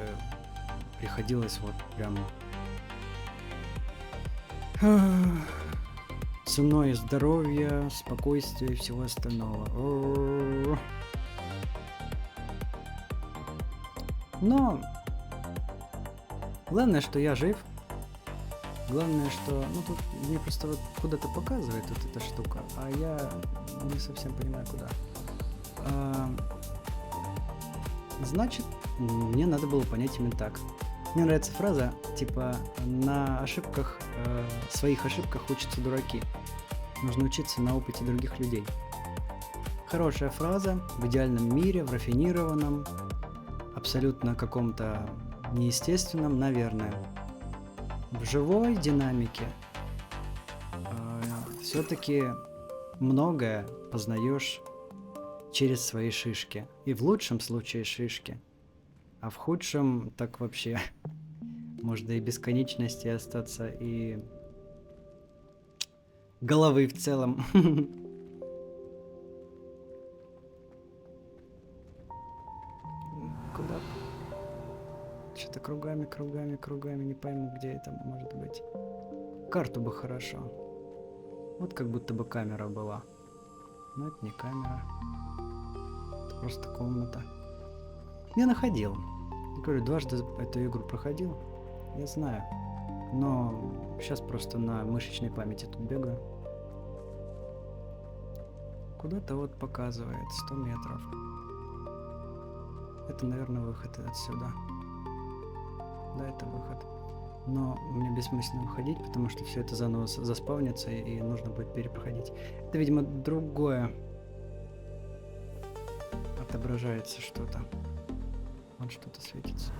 приходилось вот прям ценой здоровья, спокойствия и всего остального. Но главное, что я жив. Главное, что... Ну, тут мне просто вот куда-то показывает вот эта штука, а я не совсем понимаю, куда. Значит, мне надо было понять именно так. Мне нравится фраза, типа, на ошибках, своих ошибках учатся дураки. Нужно учиться на опыте других людей. Хорошая фраза, в идеальном мире, в рафинированном, абсолютно каком-то неестественном, наверное. В живой динамике все-таки многое познаешь через свои шишки. И в лучшем случае шишки, а в худшем так вообще можно и бесконечности остаться, и головы в целом. Куда? Что-то кругами, не пойму, где это может быть. Карту бы хорошо. Вот как будто бы камера была. Но это не камера. Это просто комната. Я находил. Я говорю, дважды эту игру проходил. Я знаю. Но сейчас просто на мышечной памяти тут бегаю. Куда-то вот показывает 100 метров. Это, наверное, выход отсюда. Да, это выход. Но мне бессмысленно выходить, потому что все это заново заспавнится и нужно будет перепроходить. Это, видимо, другое. Отображается что-то. Вон что-то светится.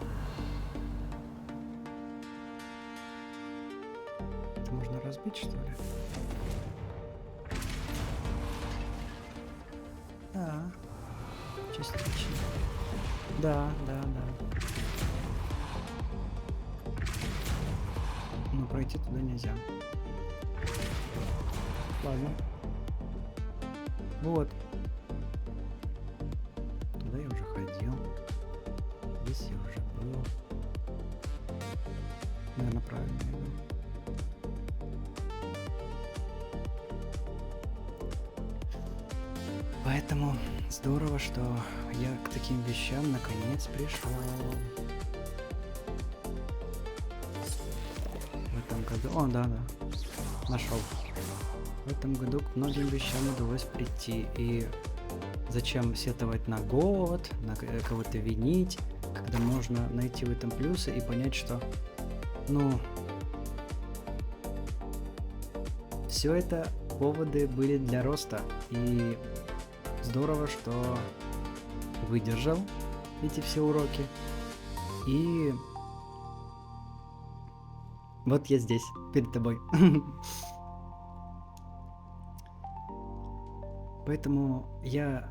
Это можно разбить, что ли? Да. Частично. Да. Но пройти туда нельзя. Ладно. Вот. Туда я уже ходил. Здесь я уже был. Наверное, правильно иду. Поэтому здорово, что я к таким вещам наконец пришел. В этом году... О, да. Нашел. В этом году к многим вещам удалось прийти. И зачем сетовать на год, на кого-то винить, когда можно найти в этом плюсы и понять, что, все это поводы были для роста. И здорово, что выдержал эти все уроки. И вот я здесь, перед тобой. Поэтому я,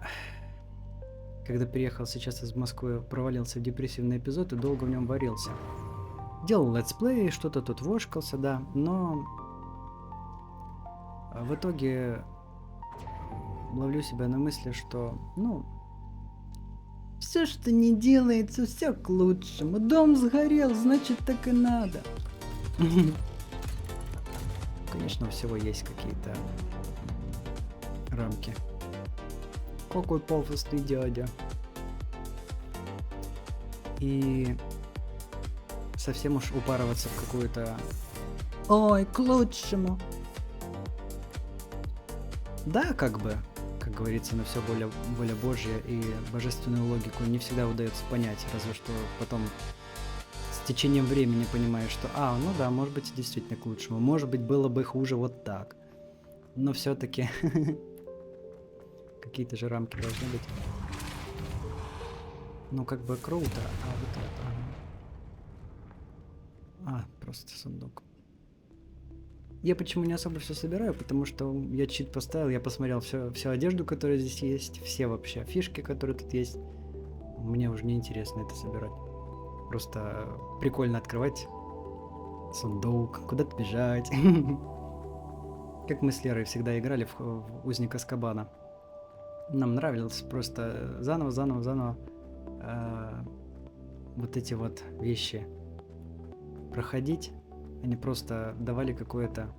когда приехал сейчас из Москвы, провалился в депрессивный эпизод и долго в нем варился. Делал летсплей, что-то тут вошкался, да, но в итоге ловлю себя на мысли, что, все, что не делается, все к лучшему. Дом сгорел, значит, так и надо. Конечно, у всего есть какие-то рамки. Какой пафосный дядя. И совсем уж упарываться в какую-то... Ой, к лучшему. Да, как говорится, на все воля Божья, и божественную логику не всегда удается понять, разве что потом с течением времени понимаешь, что, может быть, действительно к лучшему, может быть, было бы хуже вот так, но все-таки какие-то же рамки должны быть. Круто, вот это. Просто сундук. Я почему не особо все собираю, потому что я чит поставил, я посмотрел всю одежду, которая здесь есть, все вообще фишки, которые тут есть. Мне уже не интересно это собирать. Просто прикольно открывать сундук, куда-то бежать. Как мы с Лерой всегда играли в Узника Азкабана. Нам нравилось просто заново вот эти вот вещи проходить. Они просто давали какое-то...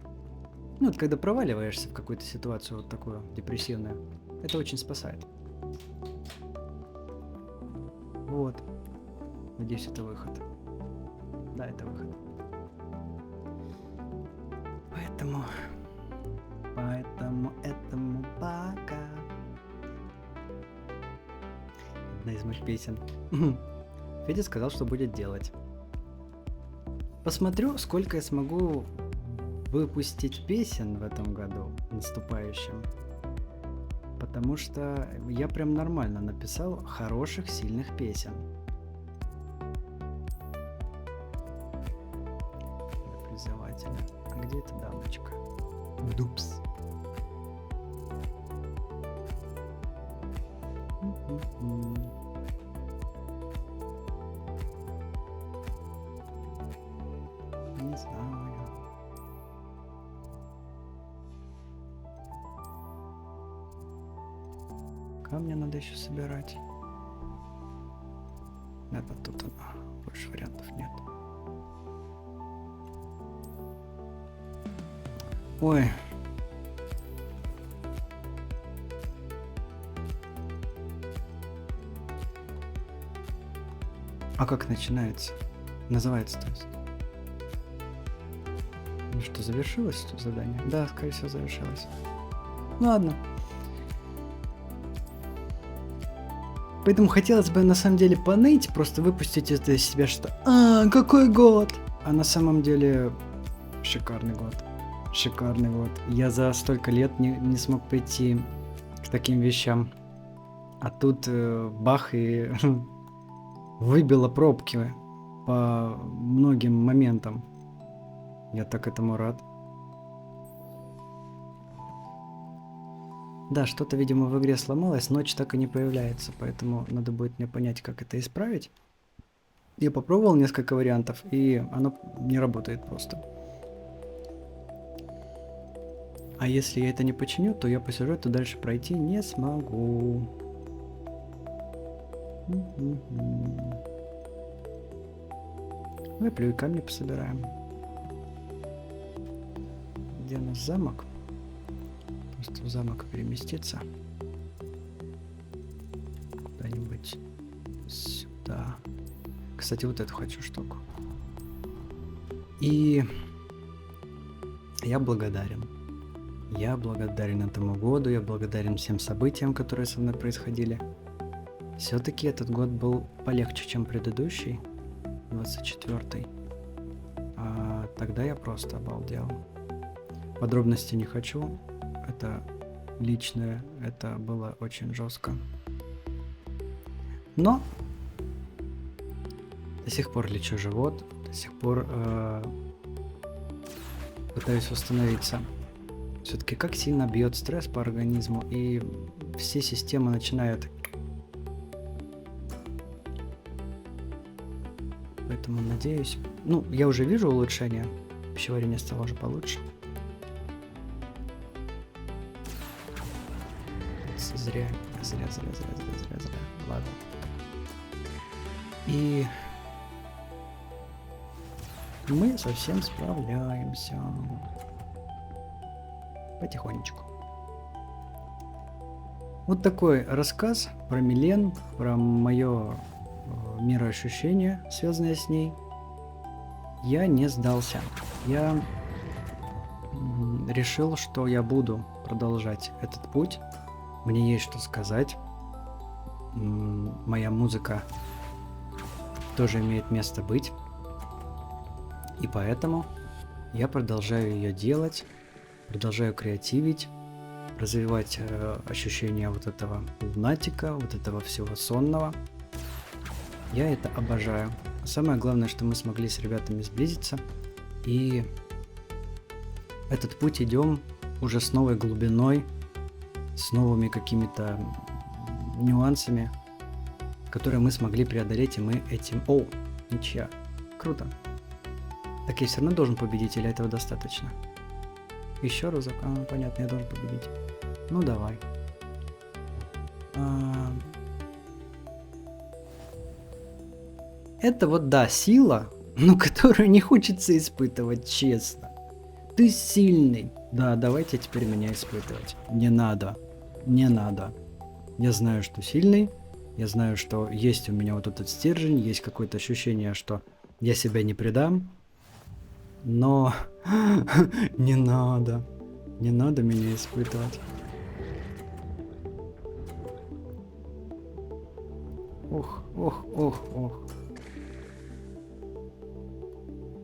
когда проваливаешься в какую-то ситуацию вот такую депрессивную, это очень спасает. Вот. Надеюсь, это выход. Да, это выход. Поэтому этому пока. Одна из моих песен. Федя сказал, что будет делать. Посмотрю, сколько я смогу выпустить песен в этом году, наступающем. Потому что я прям нормально написал хороших, сильных песен. вызывателя. А где эта дамочка? Дупс. Не знаю. Камни надо еще собирать. Это тут она. Больше вариантов нет. Ой. А как начинается? Называется, то есть. Ну что, завершилось это задание? Да, скорее всего, завершилось. Ну ладно. Поэтому хотелось бы на самом деле поныть, просто выпустить это из себя, что какой год! А на самом деле шикарный год. Шикарный год. Я за столько лет не смог прийти к таким вещам. А тут бах и выбило пробки по многим моментам. Я так этому рад. Да, что-то, видимо, в игре сломалось, ночь так и не появляется, поэтому надо будет мне понять, как это исправить. Я попробовал несколько вариантов, и оно не работает просто. А если я это не починю, то я по сюжету дальше пройти не смогу. Выплю и камни пособираем. Где у нас замок? Просто в замок переместиться. Куда-нибудь сюда. Кстати, вот эту хочу штуку. И я благодарен. Я благодарен этому году, я благодарен всем событиям, которые со мной происходили. Все-таки этот год был полегче, чем предыдущий, 24-й. А тогда я просто обалдел. Подробностей не хочу. Это личное, это было очень жестко. Но до сих пор лечу живот, до сих пор пытаюсь восстановиться. Все-таки как сильно бьет стресс по организму, и все системы начинают. Поэтому надеюсь. Ну, я уже вижу улучшение. Пищеварение стало уже получше. Зря. Ладно. И мы совсем справляемся. Потихонечку. Вот такой рассказ про Милен, про мое мироощущение, связанное с ней. Я не сдался. Я решил, что я буду продолжать этот путь. Мне есть что сказать. Моя музыка тоже имеет место быть. И поэтому я продолжаю ее делать, продолжаю креативить, развивать ощущение вот этого лунатика, вот этого всего сонного. Я это обожаю. Самое главное, что мы смогли с ребятами сблизиться. И этот путь идем уже с новой глубиной, с новыми какими-то нюансами, которые мы смогли преодолеть, и мы этим... О, ничья. Круто. Так я все равно должен победить, или этого достаточно? Еще разок? Понятно, я должен победить. Ну, давай. Это вот, да, сила, но которую не хочется испытывать, честно. Ты сильный. Да, давайте теперь меня испытывать. Не надо. Не надо. Я знаю, что сильный. Я знаю, что есть у меня вот этот стержень, есть какое-то ощущение, что я себя не предам. Но не надо. Не надо меня испытывать. Ох.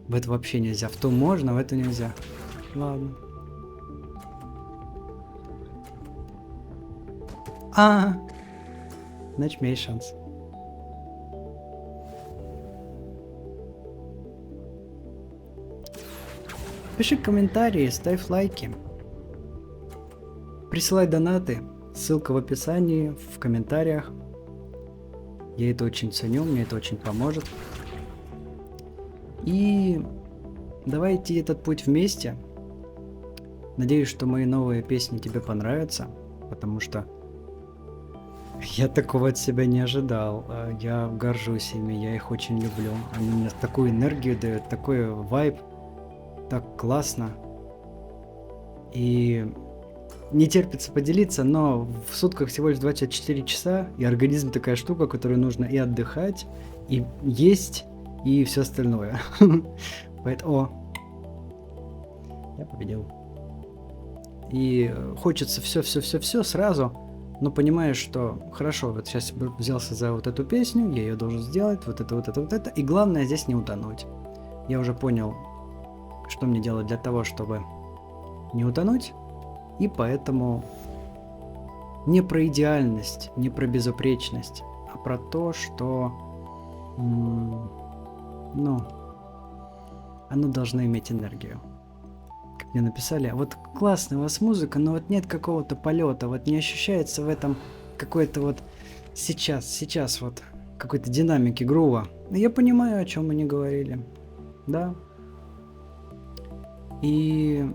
В это вообще нельзя. В то можно, в это нельзя. Ладно. Значит, у меня есть шанс. Пиши комментарии, ставь лайки. Присылай донаты. Ссылка в описании, в комментариях. Я это очень ценю, мне это очень поможет. И давай идти этот путь вместе. Надеюсь, что мои новые песни тебе понравятся, потому что я такого от себя не ожидал. Я горжусь ими, я их очень люблю. Они мне такую энергию дают, такой вайб, так классно. И не терпится поделиться, но в сутках всего лишь 24 часа, и организм такая штука, которую нужно и отдыхать, и есть, и все остальное. Поэтому... Я победил. И хочется все сразу, но понимаешь, что хорошо, вот сейчас взялся за вот эту песню, я ее должен сделать, вот это, и главное здесь не утонуть. Я уже понял, что мне делать для того, чтобы не утонуть, и поэтому не про идеальность, не про безупречность, а про то, что, оно должно иметь энергию. Как мне написали, вот классная у вас музыка, но вот нет какого-то полета, вот не ощущается в этом какой-то вот сейчас вот какой-то динамики, грува. Я понимаю, о чем они говорили, да. И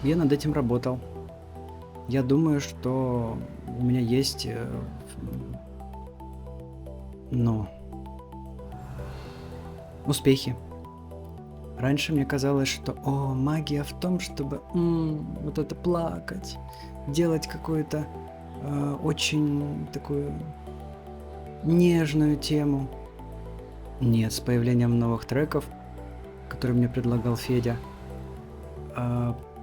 я над этим работал. Я думаю, что у меня есть, успехи. Раньше мне казалось, что магия в том, чтобы вот это плакать, делать какую-то очень такую нежную тему. Нет, с появлением новых треков, которые мне предлагал Федя,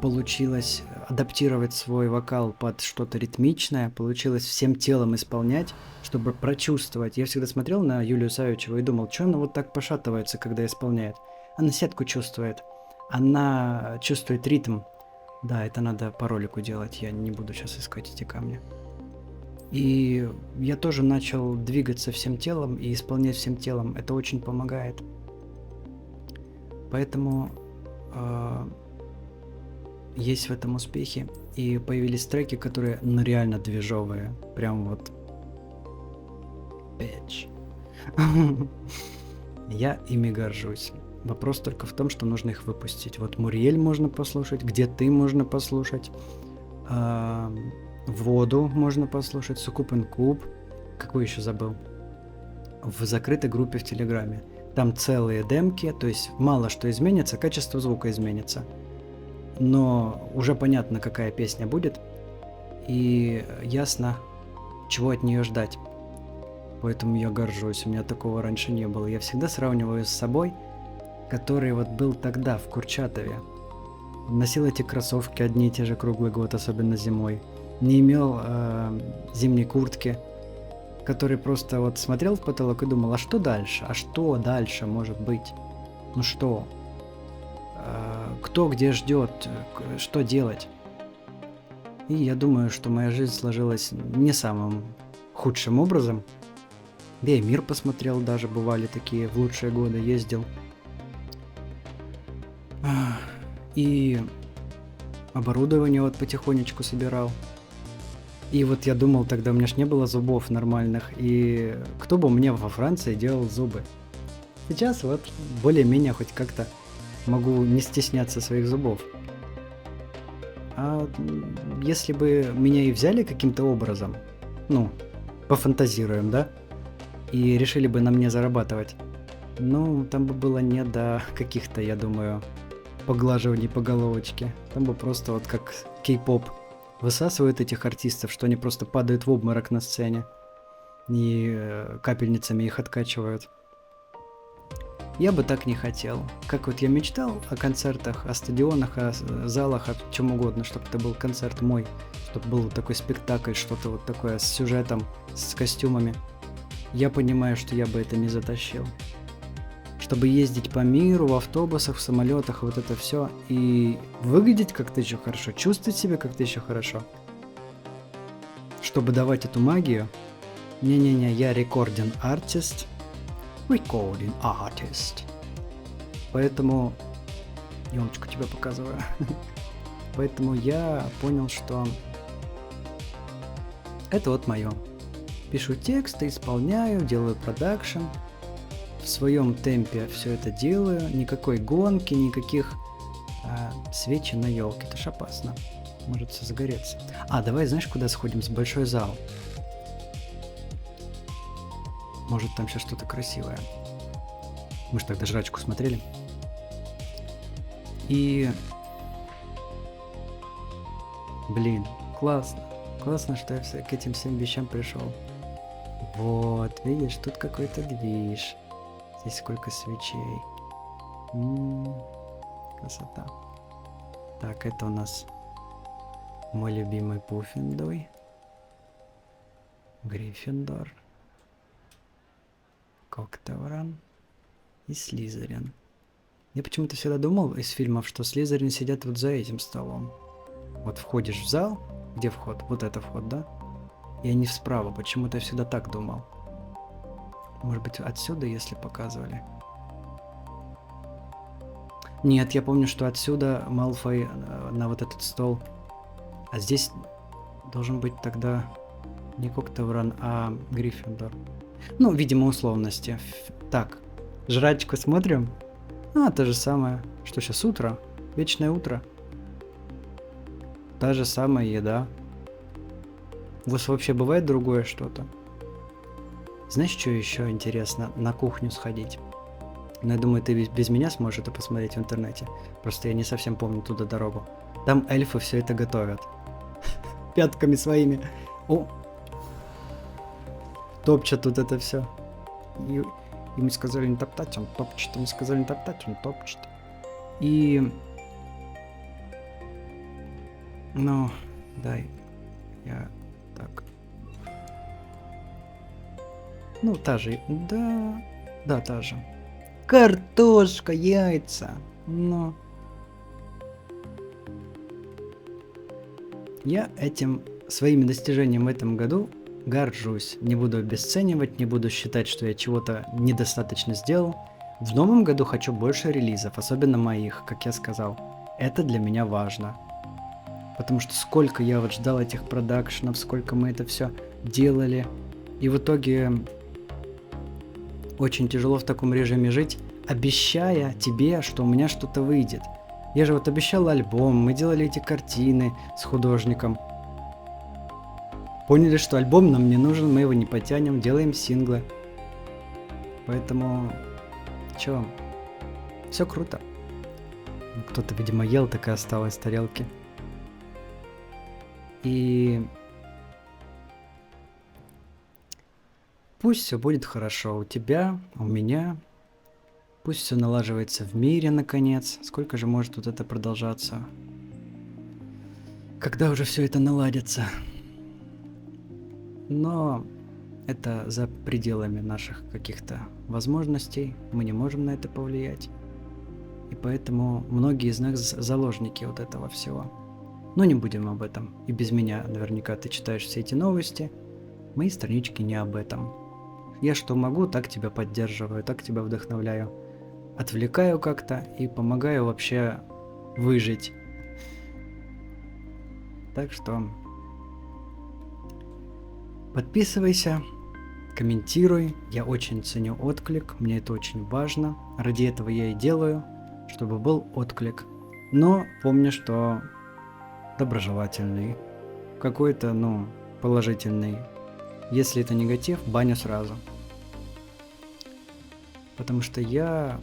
получилось адаптировать свой вокал под что-то ритмичное, получилось всем телом исполнять, чтобы прочувствовать. Я всегда смотрел на Юлию Савичеву и думал, что она вот так пошатывается, когда исполняет. Она сетку чувствует, она чувствует ритм. Да, это надо по ролику делать, я не буду сейчас искать эти камни. И я тоже начал двигаться всем телом и исполнять всем телом. Это очень помогает. Поэтому есть в этом успехи. И появились треки, которые реально движовые. Прям вот... Bitch. Я ими горжусь. Вопрос только в том, что нужно их выпустить. Вот Муриэль можно послушать, Где ты можно послушать, Воду можно послушать, Суккуб Инкуб. Какой еще забыл? В закрытой группе в Телеграме. Там целые демки, то есть мало что изменится, качество звука изменится. Но уже понятно, какая песня будет, и ясно, чего от нее ждать. Поэтому я горжусь, у меня такого раньше не было. Я всегда сравниваю с собой, который вот был тогда в Курчатове. Носил эти кроссовки одни и те же круглый год, особенно зимой. Не имел зимней куртки, который просто вот смотрел в потолок и думал, а что дальше? А что дальше может быть? Ну что? Кто где ждет? Что делать? И я думаю, что моя жизнь сложилась не самым худшим образом. Да и мир посмотрел даже, бывали такие, в лучшие годы ездил. И оборудование вот потихонечку собирал. И вот я думал, тогда у меня ж не было зубов нормальных, и кто бы мне во Франции делал зубы? Сейчас вот более-менее хоть как-то могу не стесняться своих зубов. А если бы меня и взяли каким-то образом, пофантазируем, да, и решили бы на мне зарабатывать, там бы было не до каких-то, я думаю, поглаживаний по головочке. Там бы просто вот как кей-поп высасывают этих артистов, что они просто падают в обморок на сцене и капельницами их откачивают. Я бы так не хотел. Как вот я мечтал о концертах, о стадионах, о залах, о чем угодно, чтобы это был концерт мой, чтобы был такой спектакль, что-то вот такое с сюжетом, с костюмами. Я понимаю, что я бы это не затащил. Чтобы ездить по миру, в автобусах, в самолетах, вот это все, и выглядеть как-то еще хорошо, чувствовать себя как-то еще хорошо. Чтобы давать эту магию, не-не-не, я recording artist. Поэтому Ёлочку тебе показываю. Поэтому я понял, что это вот мое. Пишу тексты, исполняю, делаю продакшн. В своем темпе все это делаю. Никакой гонки, никаких свечи на елке. Это ж опасно. Может все загореться. Давай, знаешь, куда сходим? В большой зал. Может, там сейчас что-то красивое. Мы же тогда жрачку смотрели. И... Блин, классно. Классно, что я к этим всем вещам пришел. Вот, видишь, тут какой-то движ. Здесь сколько свечей. Красота. Так, это у нас мой любимый Пуффендуй. Гриффиндор. Коктевран и Слизерин. Я почему-то всегда думал из фильмов, что Слизерин сидят вот за этим столом. Вот входишь в зал, где вход? Вот это вход, да? И они справа. Почему-то я всегда так думал. Может быть, отсюда, если показывали? Нет, я помню, что отсюда Малфой на вот этот стол. А здесь должен быть тогда не Коктевран, а Гриффиндор. Ну, видимо, условности. Так, жрачку смотрим. То же самое. Что сейчас, утро? Вечное утро. Та же самая еда. У вас вообще бывает другое что-то? Знаешь, что еще интересно? На кухню сходить. Но я думаю, ты без меня сможешь это посмотреть в интернете. Просто я не совсем помню туда дорогу. Там эльфы все это готовят. Пятками своими. Топчат тут это все. И мы сказали не топтать, он топчет. Мы сказали не топтать, он топчет. И... Ну, дай. Я... Так. Ну, та же. Да, та же. Картошка, яйца. Но... Я этим, своими достижениями в этом году горжусь. Не буду обесценивать, не буду считать, что я чего-то недостаточно сделал. В новом году хочу больше релизов, особенно моих, как я сказал. Это для меня важно. Потому что сколько я вот ждал этих продакшенов, сколько мы это все делали. И в итоге очень тяжело в таком режиме жить, обещая тебе, что у меня что-то выйдет. Я же вот обещал альбом, мы делали эти картины с художником. Поняли, что альбом нам не нужен, мы его не потянем, делаем синглы. Поэтому, чё, все круто. Кто-то, видимо, ел, так и осталось в тарелке. И пусть все будет хорошо у тебя, у меня. Пусть все налаживается в мире, наконец. Сколько же может тут это продолжаться? Когда уже все это наладится? Но это за пределами наших каких-то возможностей. Мы не можем на это повлиять. И поэтому многие из нас заложники вот этого всего. Но не будем об этом. И без меня наверняка ты читаешь все эти новости. Мои странички не об этом. Я что могу, так тебя поддерживаю, так тебя вдохновляю. Отвлекаю как-то и помогаю вообще выжить. Так что подписывайся, комментируй. Я очень ценю отклик, мне это очень важно. Ради этого я и делаю, чтобы был отклик. Но помни, что доброжелательный, какой-то, положительный. Если это негатив, баню сразу. Потому что я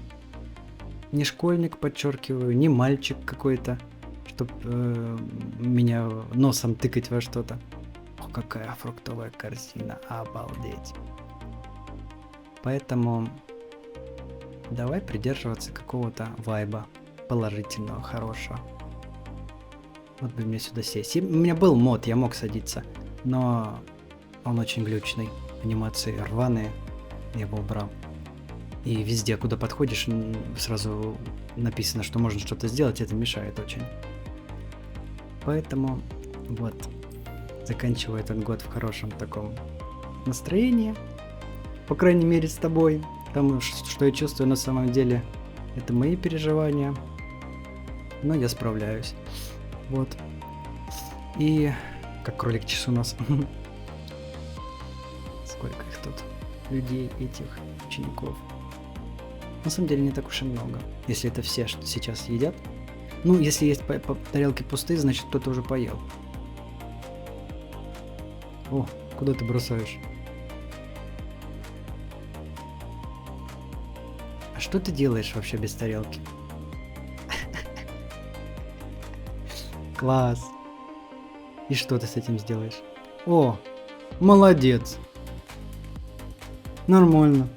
не школьник, подчеркиваю, не мальчик какой-то, чтоб меня носом тыкать во что-то. Ох, какая фруктовая корзина, обалдеть. Поэтому давай придерживаться какого-то вайба положительного, хорошего. Вот бы мне сюда сесть. У меня был мод, я мог садиться, но он очень глючный. Анимации рваные, я его убрал. И везде, куда подходишь, сразу написано, что можно что-то сделать, это мешает очень. Поэтому вот, заканчиваю этот год в хорошем таком настроении. По крайней мере с тобой. Потому что я чувствую на самом деле, это мои переживания. но я справляюсь. Вот. И как кролик-чесунос. Сколько их тут, людей, этих учеников. На самом деле не так уж и много, если это все, что сейчас едят. Ну, если есть тарелки пустые, значит кто-то уже поел. О, куда ты бросаешь? А что ты делаешь вообще без тарелки? Класс. И что ты с этим сделаешь? О, молодец. Нормально.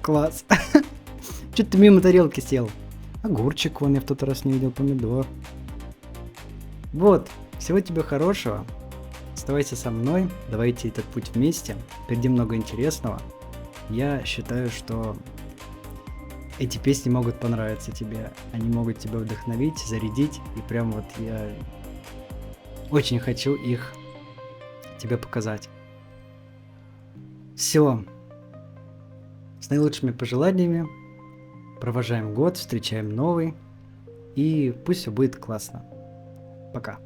Класс. Чё ты мимо тарелки сел? Огурчик вон я в тот раз не видел, помидор. Вот, всего тебе хорошего. Оставайся со мной, давайте этот путь вместе. Впереди много интересного. Я считаю, что эти песни могут понравиться тебе. Они могут тебя вдохновить, зарядить. И прям вот я очень хочу их тебе показать. Все. С наилучшими пожеланиями. Провожаем год, встречаем новый. И пусть все будет классно. Пока.